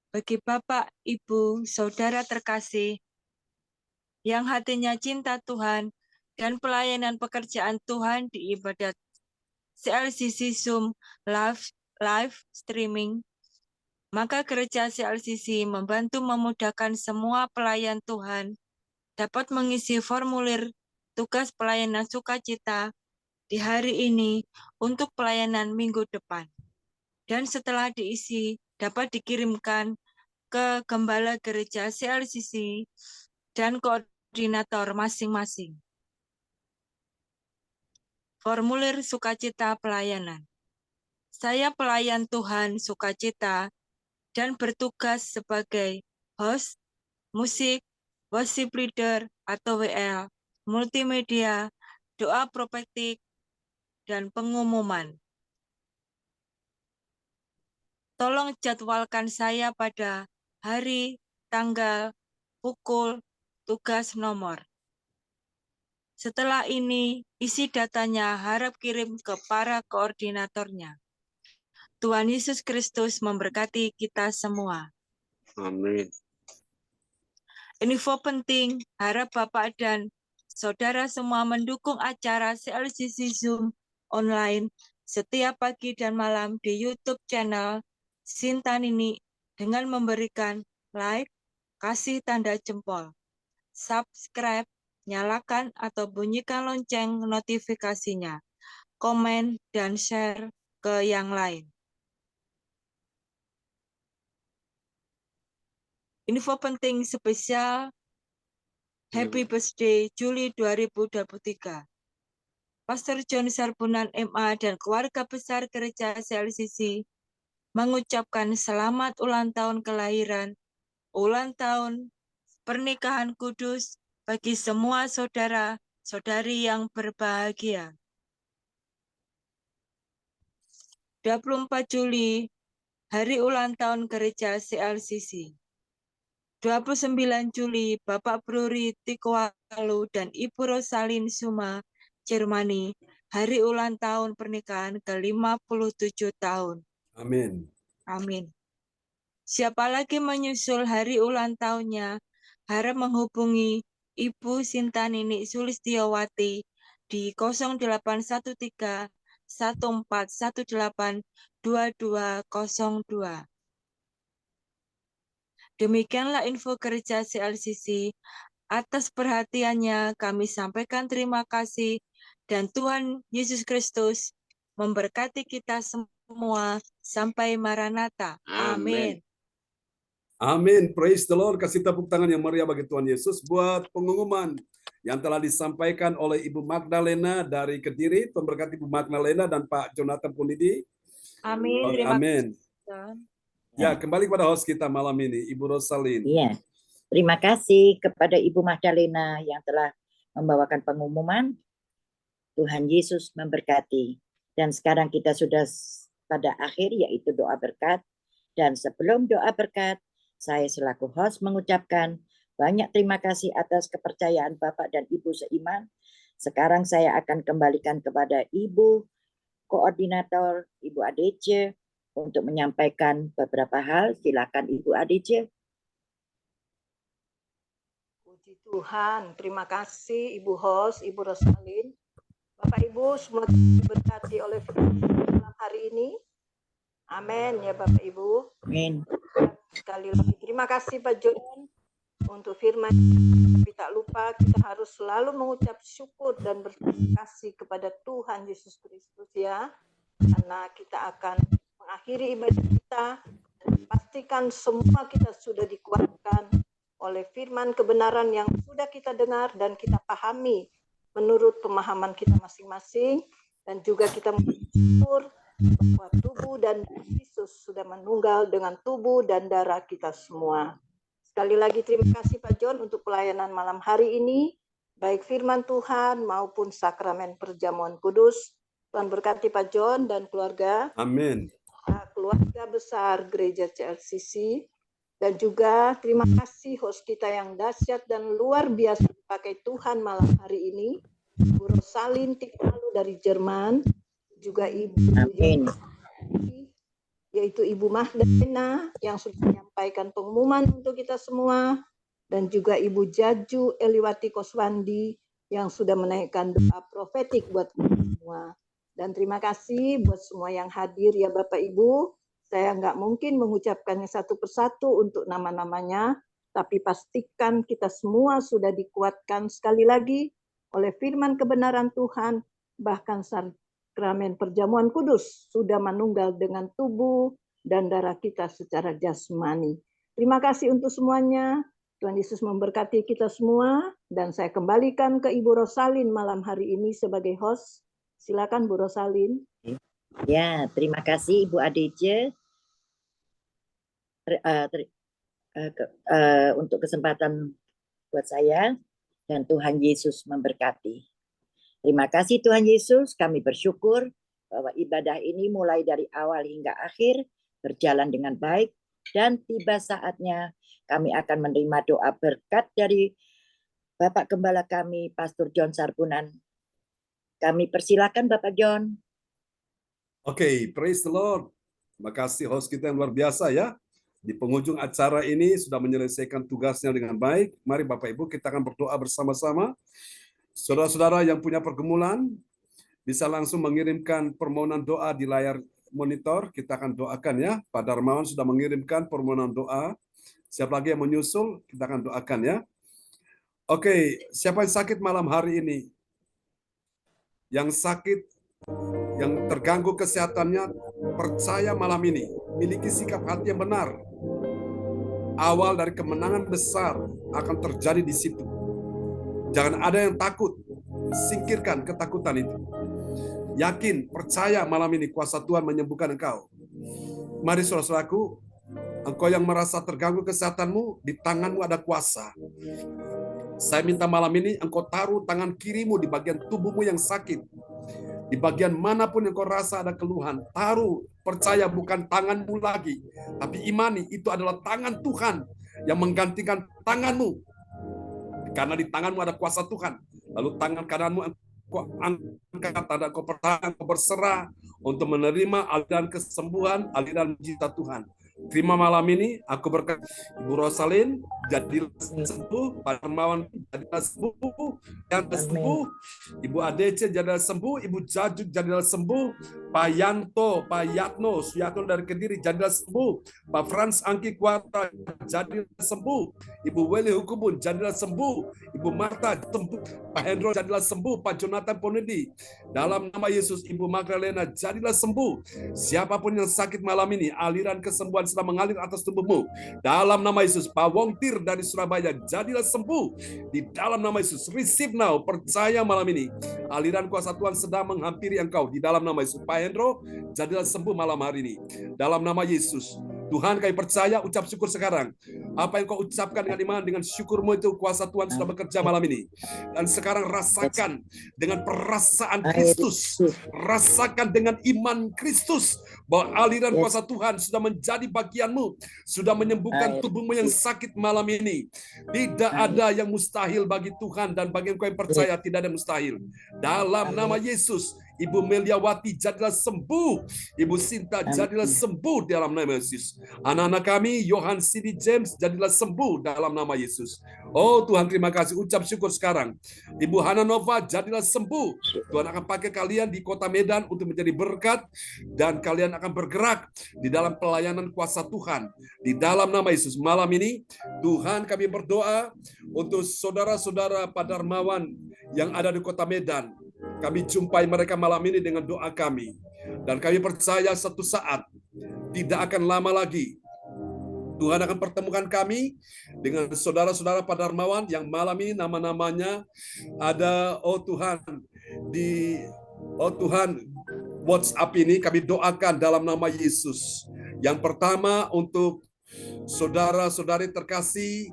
[SPEAKER 8] bagi Bapak, Ibu, Saudara terkasih yang hatinya cinta Tuhan dan pelayanan pekerjaan Tuhan di ibadat CLCC Zoom live streaming. Maka gereja CLCC membantu memudahkan semua pelayan Tuhan dapat mengisi formulir tugas pelayanan sukacita di hari ini untuk pelayanan minggu depan. Dan setelah diisi, dapat dikirimkan ke Gembala Gereja CLCC dan koordinator masing-masing. Formulir sukacita pelayanan. Saya pelayan Tuhan sukacita dan bertugas sebagai host, musik, worship leader atau WL, multimedia, doa profetik, dan pengumuman. Tolong jadwalkan saya pada hari, tanggal, pukul, tugas nomor. Setelah ini, isi datanya harap kirim ke para koordinatornya. Tuhan Yesus Kristus memberkati kita semua.
[SPEAKER 2] Amin.
[SPEAKER 8] Info penting, harap Bapak dan Saudara semua mendukung acara CLCC Zoom online setiap pagi dan malam di YouTube channel Sintanini dengan memberikan like, kasih tanda jempol, subscribe, nyalakan atau bunyikan lonceng notifikasinya, komen, dan share ke yang lain. Info penting spesial Happy Birthday Juli 2023. Pastor John Sarbunan MA dan keluarga besar Gereja CLCC mengucapkan selamat ulang tahun kelahiran, ulang tahun pernikahan kudus bagi semua saudara-saudari yang berbahagia. 24 Juli, hari ulang tahun Gereja CLCC. 29 Juli, Bapak Bruri Tikwalu dan Ibu Rosalin Suma, Jermani, hari ulang tahun pernikahan ke-57 tahun.
[SPEAKER 2] Amin.
[SPEAKER 8] Amin. Siapa lagi menyusul hari ulang tahunnya, harap menghubungi Ibu Sintanini Sulistiowati di 0813 1418 2202. Demikianlah info Gereja CLCC. Atas perhatiannya kami sampaikan terima kasih dan Tuhan Yesus Kristus memberkati kita semua sampai Maranatha. Amin.
[SPEAKER 2] Amin. Praise the Lord. Kasih tepuk tangan yang meriah bagi Tuhan Yesus buat pengumuman yang telah disampaikan oleh Ibu Magdalena dari Kediri. Tuhan berkati Ibu Magdalena dan Pak Jonathan Punidi.
[SPEAKER 8] Amin. Terima
[SPEAKER 2] Amin.
[SPEAKER 8] kasih.
[SPEAKER 2] Ya, kembali kepada host kita malam ini, Ibu Rosalin.
[SPEAKER 5] Iya. Terima kasih kepada Ibu Magdalena yang telah membawakan pengumuman. Tuhan Yesus memberkati. Dan sekarang kita sudah pada akhir yaitu doa berkat. Dan sebelum doa berkat, saya selaku host mengucapkan banyak terima kasih atas kepercayaan Bapak dan Ibu seiman. Sekarang saya akan kembalikan kepada Ibu Koordinator, Ibu ADC, untuk menyampaikan beberapa hal. Silakan Ibu ADC.
[SPEAKER 3] Puji Tuhan, terima kasih Ibu host, Ibu Rosalin. Bapak Ibu semua diberkati oleh firman malam hari ini. Amin ya Bapak Ibu.
[SPEAKER 5] Amin.
[SPEAKER 3] Sekali lagi terima kasih Pak John untuk firman. Tapi tak lupa kita harus selalu mengucap syukur dan berterima kasih kepada Tuhan Yesus Kristus ya. Karena kita akan mengakhiri ibadah kita dan pastikan semua kita sudah dikuatkan oleh firman kebenaran yang sudah kita dengar dan kita pahami menurut pemahaman kita masing-masing, dan juga kita bersyukur bahwa tubuh dan Yesus sudah menunggal dengan tubuh dan darah kita semua. Sekali lagi terima kasih Pak John untuk pelayanan malam hari ini, baik firman Tuhan maupun sakramen perjamuan kudus. Tuhan berkati Pak John dan keluarga.
[SPEAKER 2] Amin.
[SPEAKER 3] Keluarga besar Gereja CLCC. Dan juga terima kasih host kita yang dahsyat dan luar biasa dipakai Tuhan malam hari ini, Ibu Rosalin Tikwalu dari Jerman, juga Ibu yaitu Ibu Magdalena yang sudah menyampaikan pengumuman untuk kita semua, dan juga Ibu Jaju Eliwati Koswandi yang sudah menaikkan doa profetik buat kita semua. Dan terima kasih buat semua yang hadir ya Bapak Ibu. Saya nggak mungkin mengucapkannya satu persatu untuk nama-namanya, tapi pastikan kita semua sudah dikuatkan sekali lagi oleh firman kebenaran Tuhan, bahkan sakramen perjamuan kudus sudah menunggal dengan tubuh dan darah kita secara jasmani. Terima kasih untuk semuanya. Tuhan Yesus memberkati kita semua, dan saya kembalikan ke Ibu Rosalin malam hari ini sebagai host. Silakan Bu Rosalin.
[SPEAKER 5] Ya, terima kasih Ibu ADC. untuk kesempatan buat saya, dan Tuhan Yesus memberkati. Terima kasih Tuhan Yesus, kami bersyukur bahwa ibadah ini mulai dari awal hingga akhir berjalan dengan baik, dan tiba saatnya kami akan menerima doa berkat dari Bapak Gembala kami, Pastor John Sarbunan. Kami persilakan Bapak John.
[SPEAKER 2] Oke, praise the Lord. Terima kasih host kita yang luar biasa ya. Di penghujung acara ini sudah menyelesaikan tugasnya dengan baik. Mari Bapak Ibu kita akan berdoa bersama-sama. Saudara-saudara yang punya pergumulan bisa langsung mengirimkan permohonan doa di layar monitor. Kita akan doakan ya. Pak Darmawan sudah mengirimkan permohonan doa. Siapa lagi yang menyusul, kita akan doakan ya. Oke, siapa yang sakit malam hari ini? Yang sakit, yang terganggu kesehatannya, percaya malam ini, miliki sikap hati yang benar. Awal dari kemenangan besar akan terjadi di situ. Jangan ada yang takut, singkirkan ketakutan itu. Yakin, percaya malam ini kuasa Tuhan menyembuhkan engkau. Mari saudara-saudaraku, engkau yang merasa terganggu kesehatanmu, di tanganmu ada kuasa. Saya minta malam ini engkau taruh tangan kirimu di bagian tubuhmu yang sakit. Di bagian manapun yang kau rasa ada keluhan, taruh, percaya bukan tanganmu lagi, tapi imani itu adalah tangan Tuhan yang menggantikan tanganmu. Karena di tanganmu ada kuasa Tuhan. Lalu tangan kananmu engkau angkat, ada kau pertahan, kau berserah untuk menerima aliran kesembuhan, aliran mujizat Tuhan. Terima malam ini, aku berkata, Ibu Rosalin, jadilah sembuh, Pak Darmawan, jadilah sembuh, yang sembuh, Ibu ADC, jadilah sembuh, Ibu Jajuk, jadilah sembuh, Pak Yanto, Pak Yatno, Suyatno dari Kediri, jadilah sembuh, Pak Frans Angki Kuata, jadilah sembuh, Ibu Weli Hukubun, jadilah sembuh, Ibu Marta, sembuh, Pak Hendro, jadilah sembuh, Pak Jonathan Ponedi, dalam nama Yesus, Ibu Magdalena, jadilah sembuh, siapapun yang sakit malam ini, aliran kesembuhan sedang mengalir atas tubuhmu. Dalam nama Yesus, Pak Wongtir dari Surabaya, jadilah sembuh. Di dalam nama Yesus, receive now, percaya malam ini. Aliran kuasa Tuhan sedang menghampiri engkau. Di dalam nama Yesus, Pak Hendro, jadilah sembuh malam hari ini. Dalam nama Yesus, Tuhan kami percaya, ucap syukur sekarang. Apa yang kau ucapkan dengan iman, dengan syukurmu itu, kuasa Tuhan sudah bekerja malam ini. Dan sekarang rasakan dengan perasaan Kristus. Rasakan dengan iman Kristus. Bahwa aliran kuasa Tuhan sudah menjadi bagianmu. Sudah menyembuhkan tubuhmu yang sakit malam ini. Tidak ada yang mustahil bagi Tuhan. Dan bagi engkau yang percaya, tidak ada yang mustahil. Dalam nama Yesus, Ibu Meliawati jadilah sembuh. Ibu Sinta jadilah sembuh dalam nama Yesus. Anak-anak kami, Yohan Sidi James jadilah sembuh dalam nama Yesus. Oh Tuhan, terima kasih. Ucap syukur sekarang. Ibu Hana Nova jadilah sembuh. Tuhan akan pakai kalian di kota Medan untuk menjadi berkat. Dan kalian akan bergerak di dalam pelayanan kuasa Tuhan. Di dalam nama Yesus. Malam ini, Tuhan kami berdoa untuk saudara-saudara Pak Darmawan yang ada di kota Medan. Kami jumpai mereka malam ini dengan doa kami. Dan kami percaya satu saat, tidak akan lama lagi, Tuhan akan pertemukan kami dengan saudara-saudara Pak Darmawan yang malam ini nama-namanya ada, oh Tuhan, di WhatsApp ini kami doakan dalam nama Yesus. Yang pertama untuk saudara-saudari terkasih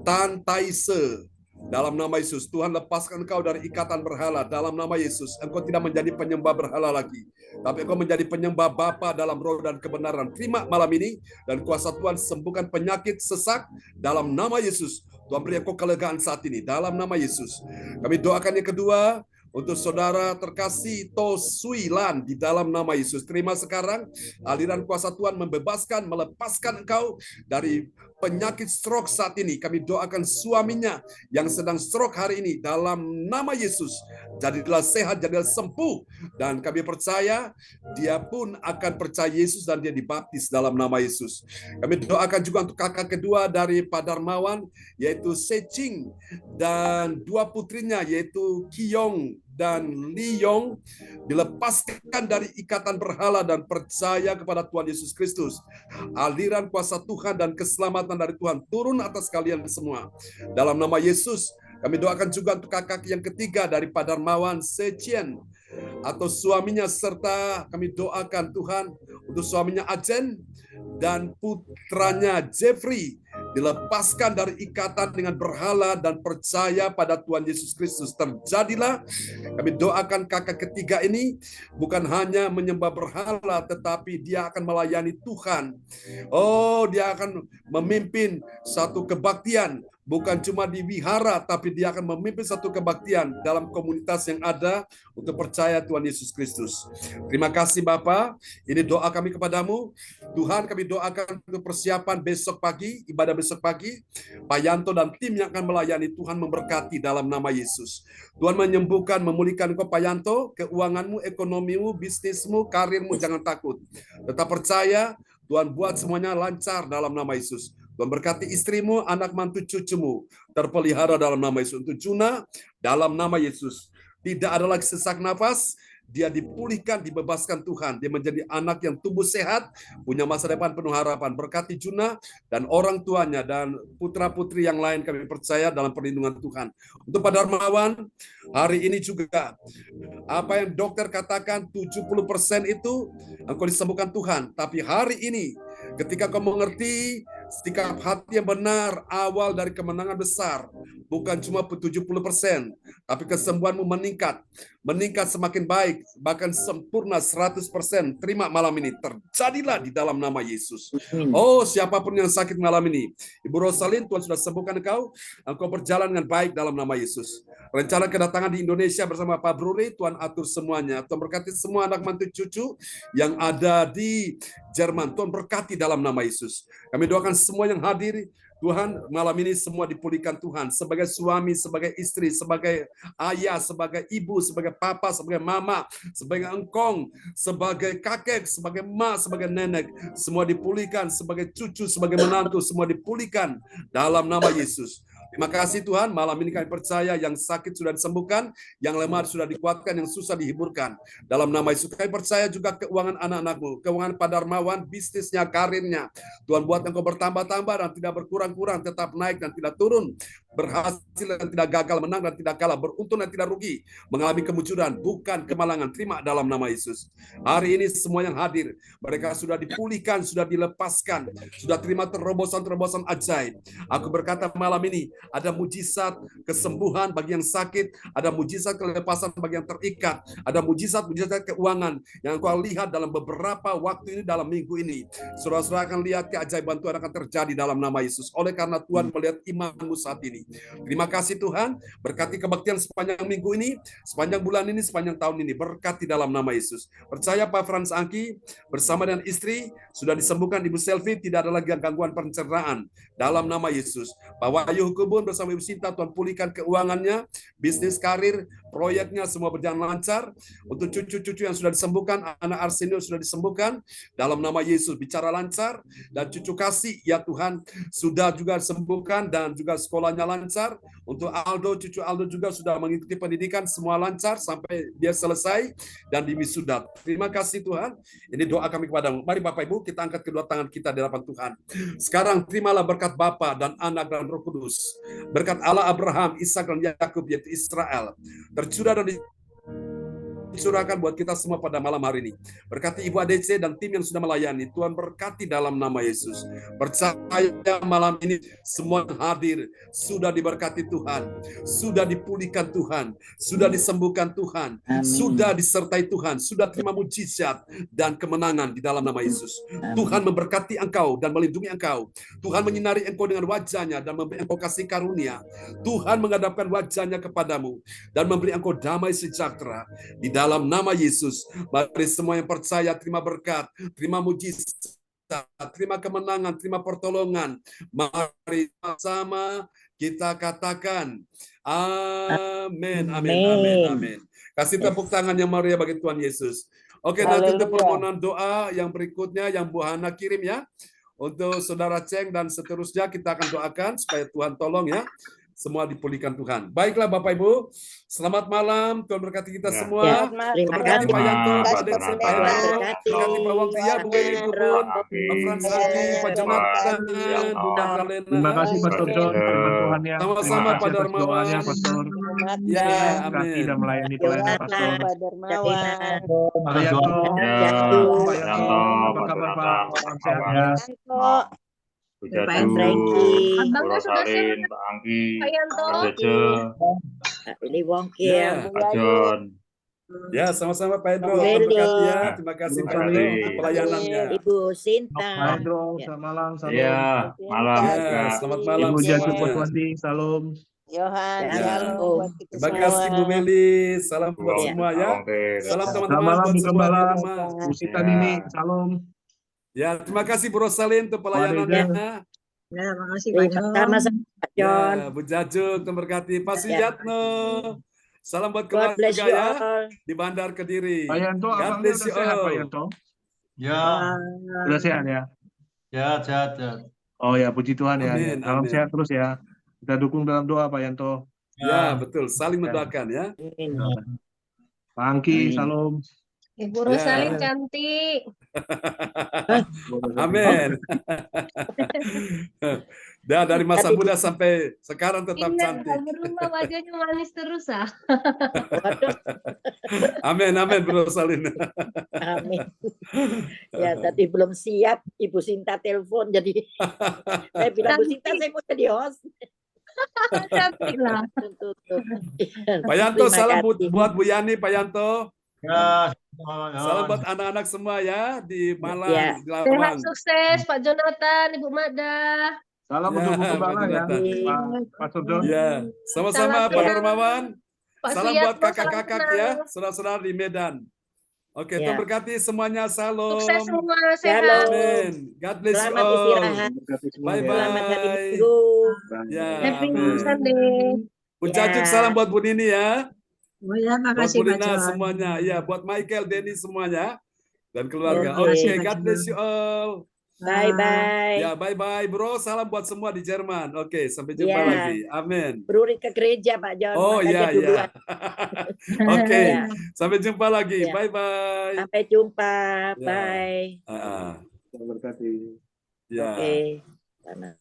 [SPEAKER 2] Tan Taise. Dalam nama Yesus, Tuhan lepaskan engkau dari ikatan berhala. Dalam nama Yesus, engkau tidak menjadi penyembah berhala lagi. Tapi engkau menjadi penyembah Bapa dalam roh dan kebenaran. Terima malam ini, dan kuasa Tuhan sembuhkan penyakit sesak. Dalam nama Yesus, Tuhan beri engkau kelegaan saat ini. Dalam nama Yesus. Kami doakan yang kedua, untuk saudara terkasih To Suilan di dalam nama Yesus. Terima sekarang aliran kuasa Tuhan membebaskan, melepaskan engkau dari penyakit stroke saat ini. Kami doakan suaminya yang sedang stroke hari ini dalam nama Yesus. Jadilah sehat, jadilah sembuh. Dan kami percaya dia pun akan percaya Yesus dan dia dibaptis dalam nama Yesus. Kami doakan juga untuk kakak kedua dari Pak Darmawan, yaitu Secing, dan dua putrinya yaitu Kiyong dan Liyong, dilepaskan dari ikatan berhala dan percaya kepada Tuhan Yesus Kristus. Aliran kuasa Tuhan dan keselamatan dari Tuhan turun atas kalian semua. Dalam nama Yesus, Kami doakan juga untuk kakak yang ketiga dari Padarmawan Secien atau suaminya, serta kami doakan Tuhan untuk suaminya Ajen dan putranya Jeffrey dilepaskan dari ikatan dengan berhala dan percaya pada Tuhan Yesus Kristus. Terjadilah, kami doakan kakak ketiga ini bukan hanya menyembah berhala, tetapi dia akan melayani Tuhan. Oh, dia akan memimpin satu kebaktian, bukan cuma di wihara, tapi dia akan memimpin satu kebaktian dalam komunitas yang ada untuk percaya Tuhan Yesus Kristus. Terima kasih Bapa. Ini doa kami kepadamu. Tuhan, kami doakan untuk persiapan besok pagi, ibadah besok pagi. Pak Yanto dan tim yang akan melayani, Tuhan memberkati dalam nama Yesus. Tuhan menyembuhkan, memulihkan Engkau Pak Yanto, keuanganmu, ekonomimu, bisnismu, karirmu, jangan takut. Tetap percaya, Tuhan buat semuanya lancar dalam nama Yesus. Tuhan berkati istrimu, anak mantu cucumu, terpelihara dalam nama Yesus. Untuk Juna, dalam nama Yesus. Tidak ada lagi sesak nafas, dia dipulihkan, dibebaskan Tuhan. Dia menjadi anak yang tumbuh sehat, punya masa depan penuh harapan. Berkati Juna dan orang tuanya dan putra-putri yang lain, kami percaya dalam perlindungan Tuhan. Untuk Pak Darmawan, hari ini juga, apa yang dokter katakan 70% itu engkau disembuhkan Tuhan. Tapi hari ini, ketika kau mengerti sikap hati yang benar, awal dari kemenangan besar, bukan cuma 70%, tapi kesembuhanmu meningkat semakin baik, bahkan sempurna 100%. Terima malam ini, terjadilah di dalam nama Yesus. Oh, siapapun yang sakit malam ini, Ibu Rosalin, Tuhan sudah sembuhkan engkau berjalan dengan baik dalam nama Yesus. Rencana kedatangan di Indonesia bersama Pak Bruri, Tuhan atur semuanya. Tuhan berkati semua anak mantu cucu yang ada di Jerman. Tuhan berkati dalam nama Yesus. Kami doakan semua yang hadir, Tuhan, malam ini semua dipulihkan Tuhan. Sebagai suami, sebagai istri, sebagai ayah, sebagai ibu, sebagai papa, sebagai mama, sebagai engkong, sebagai kakek, sebagai mak, sebagai nenek. Semua dipulihkan, sebagai cucu, sebagai menantu, semua dipulihkan dalam nama Yesus. Terima kasih Tuhan, malam ini kami percaya yang sakit sudah disembuhkan, yang lemah sudah dikuatkan, yang susah dihiburkan. Dalam nama Yesus, kami percaya juga keuangan anak-anakmu, keuangan Pak Darmawan, bisnisnya, karirnya. Tuhan buat engkau bertambah-tambah dan tidak berkurang-kurang, tetap naik dan tidak turun. Berhasil dan tidak gagal, menang dan tidak kalah, beruntung dan tidak rugi, mengalami kemunculan, bukan kemalangan. Terima dalam nama Yesus. Hari ini semua yang hadir, mereka sudah dipulihkan, sudah dilepaskan, sudah terima terobosan-terobosan ajaib. Aku berkata malam ini, ada mujizat kesembuhan bagi yang sakit, ada mujizat kelepasan bagi yang terikat, ada mujizat keuangan yang kau lihat dalam beberapa waktu ini, dalam minggu ini. Saudara-saudara akan lihat keajaiban Tuhan akan terjadi dalam nama Yesus. Oleh karena Tuhan melihat imanmu saat ini. Terima kasih Tuhan, berkati kebaktian sepanjang minggu ini, sepanjang bulan ini, sepanjang tahun ini. Berkati dalam nama Yesus. Percaya Pak Frans Angki bersama dengan istri sudah disembuhkan, Ibu Selvi tidak ada lagi gangguan pencernaan dalam nama Yesus. Pak Wahyu Hukubun bersama Ibu Sinta, Tuhan pulihkan keuangannya, bisnis, karir, proyeknya semua berjalan lancar. Untuk cucu-cucu yang sudah disembuhkan, anak Arsenio sudah disembuhkan dalam nama Yesus, bicara lancar. Dan cucu kasih ya Tuhan sudah juga disembuhkan dan juga sekolahnya lancar. Untuk Aldo, cucu Aldo juga sudah mengikuti pendidikan, semua lancar sampai dia selesai dan di wisuda. Terima kasih Tuhan. Ini doa kami kepadamu. Mari Bapak Ibu, kita angkat kedua tangan kita di hadapan Tuhan. Sekarang terimalah berkat Bapa dan Anak dan Roh Kudus. Berkat Allah Abraham, Ishak dan Yakub, yaitu Israel, tercurah dan dicurahkan buat kita semua pada malam hari ini. Berkati Ibu ADC dan tim yang sudah melayani. Tuhan berkati dalam nama Yesus. Percaya malam ini semua hadir sudah diberkati Tuhan, sudah dipulihkan Tuhan, sudah disembuhkan Tuhan, sudah disertai Tuhan, sudah terima mujizat dan kemenangan di dalam nama Yesus. Tuhan memberkati engkau dan melindungi engkau. Tuhan menyinari engkau dengan wajahnya dan memberi engkau kasih karunia. Tuhan menghadapkan wajahnya kepadamu dan memberi engkau damai sejahtera di dalam nama Yesus. Mari semua yang percaya terima berkat, terima mujizat, terima kemenangan, terima pertolongan. Mari sama kita katakan amin, amin, amin, amin. Kasih tepuk tangan yang meriah bagi Tuhan Yesus. Oke, nanti untuk permohonan doa yang berikutnya yang Bu Hana kirim ya. Untuk Saudara Ceng dan seterusnya kita akan doakan supaya Tuhan tolong ya. semua dipulihkan Tuhan. Baiklah Bapak Ibu, selamat malam, Tuhan berkati kita
[SPEAKER 1] Ya.
[SPEAKER 2] semua.
[SPEAKER 5] Ya,
[SPEAKER 2] Tuhan
[SPEAKER 5] terima
[SPEAKER 2] berkati
[SPEAKER 5] kasih.
[SPEAKER 2] Pak Yanto,
[SPEAKER 1] Terima
[SPEAKER 2] Pak
[SPEAKER 1] kasih,
[SPEAKER 2] Detse,
[SPEAKER 1] Pak
[SPEAKER 2] Pak
[SPEAKER 1] Yanto.
[SPEAKER 2] Hendro,
[SPEAKER 5] Berkati.
[SPEAKER 2] berkati Pak Wangti ya, Bu Meli, Bu Bun, Pak Frans lagi, Pak Jonathan, Bu Magdalena.
[SPEAKER 6] Terima kasih Pastor John, firman Tuhan ya. Terima
[SPEAKER 2] Sama-sama,
[SPEAKER 6] kasih
[SPEAKER 2] Pak
[SPEAKER 6] atas doanya
[SPEAKER 2] Darmawan.
[SPEAKER 6] Pastor.
[SPEAKER 2] Ya,
[SPEAKER 6] Berkati dan
[SPEAKER 2] amin.
[SPEAKER 6] melayani pelayanan Pastor.
[SPEAKER 3] Pak Darmawan.
[SPEAKER 6] Pak Yanto,
[SPEAKER 1] Ya,
[SPEAKER 5] Jatuh.
[SPEAKER 6] Pak
[SPEAKER 1] Pak
[SPEAKER 6] Yanto,
[SPEAKER 1] Yanto,
[SPEAKER 6] apa
[SPEAKER 1] Pak
[SPEAKER 6] kabar Pak?
[SPEAKER 1] Jonathan, Pak
[SPEAKER 6] Salam sehat
[SPEAKER 1] Darmawan,
[SPEAKER 6] ya.
[SPEAKER 1] Bu
[SPEAKER 7] Pak
[SPEAKER 1] Jadu,
[SPEAKER 5] Frankie.
[SPEAKER 1] Bu Rosalin, Pak Anggi, Pak Jeje,
[SPEAKER 5] Kak Willy Wongkim.
[SPEAKER 2] Ya,
[SPEAKER 1] Pak John.
[SPEAKER 2] ya, sama-sama Pak Hendro.
[SPEAKER 5] Bu
[SPEAKER 2] Tuhan
[SPEAKER 5] Meli.
[SPEAKER 2] berkati ya. Terima kasih
[SPEAKER 6] Bu
[SPEAKER 2] Pak
[SPEAKER 6] Meli.
[SPEAKER 2] Hendro untuk pelayanannya.
[SPEAKER 5] Ibu Sinta.
[SPEAKER 6] Pak Hendro,
[SPEAKER 5] Ya.
[SPEAKER 6] selamat malam, salam.
[SPEAKER 1] Ya, malam
[SPEAKER 2] Ya,
[SPEAKER 1] juga.
[SPEAKER 2] selamat malam
[SPEAKER 6] Ibu Jatu
[SPEAKER 2] semuanya.
[SPEAKER 6] Potwandi, salam.
[SPEAKER 3] Yohan,
[SPEAKER 5] Ya.
[SPEAKER 3] shalom buat kita
[SPEAKER 2] Terima
[SPEAKER 3] semua.
[SPEAKER 2] kasih Bu Meli. Salam buat
[SPEAKER 1] Buang,
[SPEAKER 2] semua ya.
[SPEAKER 1] Bawang Teh, dan
[SPEAKER 2] Salam
[SPEAKER 6] Selamat
[SPEAKER 2] teman-teman
[SPEAKER 6] malam
[SPEAKER 2] buat
[SPEAKER 6] Bu
[SPEAKER 2] semua di
[SPEAKER 6] Gembala,
[SPEAKER 2] rumah.
[SPEAKER 6] Bu Sita
[SPEAKER 1] Ya.
[SPEAKER 6] Nini, salam.
[SPEAKER 2] Ya, terima kasih Bu Rosalin untuk
[SPEAKER 6] Dede.
[SPEAKER 2] pelayanannya.
[SPEAKER 7] Ya, makasih Pak
[SPEAKER 5] Terima
[SPEAKER 7] John.
[SPEAKER 5] kasih Pak John.
[SPEAKER 2] Ya, Bu Jajuk, Tuhan berkati. Pak
[SPEAKER 5] Ya.
[SPEAKER 2] Sujatno. Salam buat
[SPEAKER 5] God bless
[SPEAKER 2] keluarga
[SPEAKER 5] you
[SPEAKER 2] ya
[SPEAKER 5] all.
[SPEAKER 2] di Bandar Kediri.
[SPEAKER 6] Pak Yanto,
[SPEAKER 2] God
[SPEAKER 6] abangnya
[SPEAKER 2] bless
[SPEAKER 6] udah
[SPEAKER 2] you
[SPEAKER 6] sehat Pak
[SPEAKER 2] all.
[SPEAKER 6] Yanto?
[SPEAKER 4] Ya,
[SPEAKER 6] Udah sehat ya?
[SPEAKER 4] sehat.
[SPEAKER 6] Oh ya, puji Tuhan ya.
[SPEAKER 2] Amin,
[SPEAKER 6] Salam
[SPEAKER 2] amin.
[SPEAKER 6] sehat terus ya. Kita dukung dalam doa Pak Yanto.
[SPEAKER 2] Ya, betul. Saling mendoakan ya.
[SPEAKER 5] Amin.
[SPEAKER 6] Pak Angki,
[SPEAKER 5] Amin.
[SPEAKER 6] salam.
[SPEAKER 9] Ibu
[SPEAKER 2] Ya.
[SPEAKER 9] Rosalin cantik.
[SPEAKER 2] Amin. Dan dari masa muda sampai sekarang tetap
[SPEAKER 9] Iya,
[SPEAKER 2] cantik.
[SPEAKER 9] nggak berubah wajahnya manis terus ah.
[SPEAKER 5] Waduh,
[SPEAKER 2] Amin, amin, Bro Salin.
[SPEAKER 5] amin. Ya, tadi belum siap Ibu Sinta telepon, jadi saya bilang Bu Sinta saya mau jadi host.
[SPEAKER 9] Cantik lah.
[SPEAKER 5] Tutup.
[SPEAKER 2] Pak Yanto,
[SPEAKER 5] Terima
[SPEAKER 2] salam
[SPEAKER 5] kasih.
[SPEAKER 2] buat Bu Yani, Pak Yanto.
[SPEAKER 4] Ya,
[SPEAKER 2] Salam buat anak-anak semua ya di Malang,
[SPEAKER 5] Ya.
[SPEAKER 2] di
[SPEAKER 9] Sehat
[SPEAKER 2] Lawang.
[SPEAKER 9] sukses Pak Jonathan, Ibu Magda.
[SPEAKER 6] Salam
[SPEAKER 2] Ya,
[SPEAKER 6] untuk Bu
[SPEAKER 2] Pak
[SPEAKER 6] Gembala ya,
[SPEAKER 2] Jonathan.
[SPEAKER 6] Pak Pastor John.
[SPEAKER 2] Ya, sama-sama
[SPEAKER 9] Salam
[SPEAKER 2] Pak
[SPEAKER 9] ya.
[SPEAKER 2] Darmawan.
[SPEAKER 9] Pak
[SPEAKER 2] Salam
[SPEAKER 9] Suyatno,
[SPEAKER 2] buat kakak-kakak
[SPEAKER 9] salam
[SPEAKER 2] ya,
[SPEAKER 9] kenal.
[SPEAKER 2] saudara-saudara di Medan. Oke,
[SPEAKER 5] Ya.
[SPEAKER 2] Tuhan berkati semuanya. Salam.
[SPEAKER 9] Sukses semua, sehat.
[SPEAKER 5] Shalom.
[SPEAKER 2] Amin. God bless you
[SPEAKER 5] Selamat
[SPEAKER 2] all.
[SPEAKER 5] istirahat.
[SPEAKER 6] Berkati semua
[SPEAKER 2] Bye
[SPEAKER 6] ya.
[SPEAKER 5] Selamat hari
[SPEAKER 2] bye.
[SPEAKER 5] Minggu.
[SPEAKER 2] Ya,
[SPEAKER 9] Happy
[SPEAKER 2] amin.
[SPEAKER 9] Sunday.
[SPEAKER 2] Bu
[SPEAKER 5] Ya.
[SPEAKER 2] Jajuk, salam buat Bu Nini ya.
[SPEAKER 7] Oh ya,
[SPEAKER 2] Buat
[SPEAKER 7] makasih
[SPEAKER 2] Bu
[SPEAKER 7] Pak
[SPEAKER 2] Nina
[SPEAKER 7] John.
[SPEAKER 2] semuanya. Ya, buat Michael, Denny semuanya dan keluarga.
[SPEAKER 5] Oke.
[SPEAKER 2] Oke,
[SPEAKER 7] Pak
[SPEAKER 2] God bless
[SPEAKER 7] John.
[SPEAKER 2] you all.
[SPEAKER 5] Bye-bye.
[SPEAKER 2] Ya, bye-bye bro. Salam buat semua di Jerman. Oke, sampai jumpa
[SPEAKER 5] Ya.
[SPEAKER 2] lagi. Amin.
[SPEAKER 5] Beruri ke gereja Pak John.
[SPEAKER 2] Oh
[SPEAKER 5] makanya
[SPEAKER 2] iya, iya.
[SPEAKER 5] duluan.
[SPEAKER 2] Oke,
[SPEAKER 5] Ya.
[SPEAKER 2] sampai jumpa lagi.
[SPEAKER 5] Ya.
[SPEAKER 2] Bye-bye.
[SPEAKER 5] Sampai jumpa.
[SPEAKER 2] Ya.
[SPEAKER 5] Bye.
[SPEAKER 2] Ah, ah.
[SPEAKER 6] Tuhan berkati.
[SPEAKER 2] Ya.
[SPEAKER 5] Oke. Sana.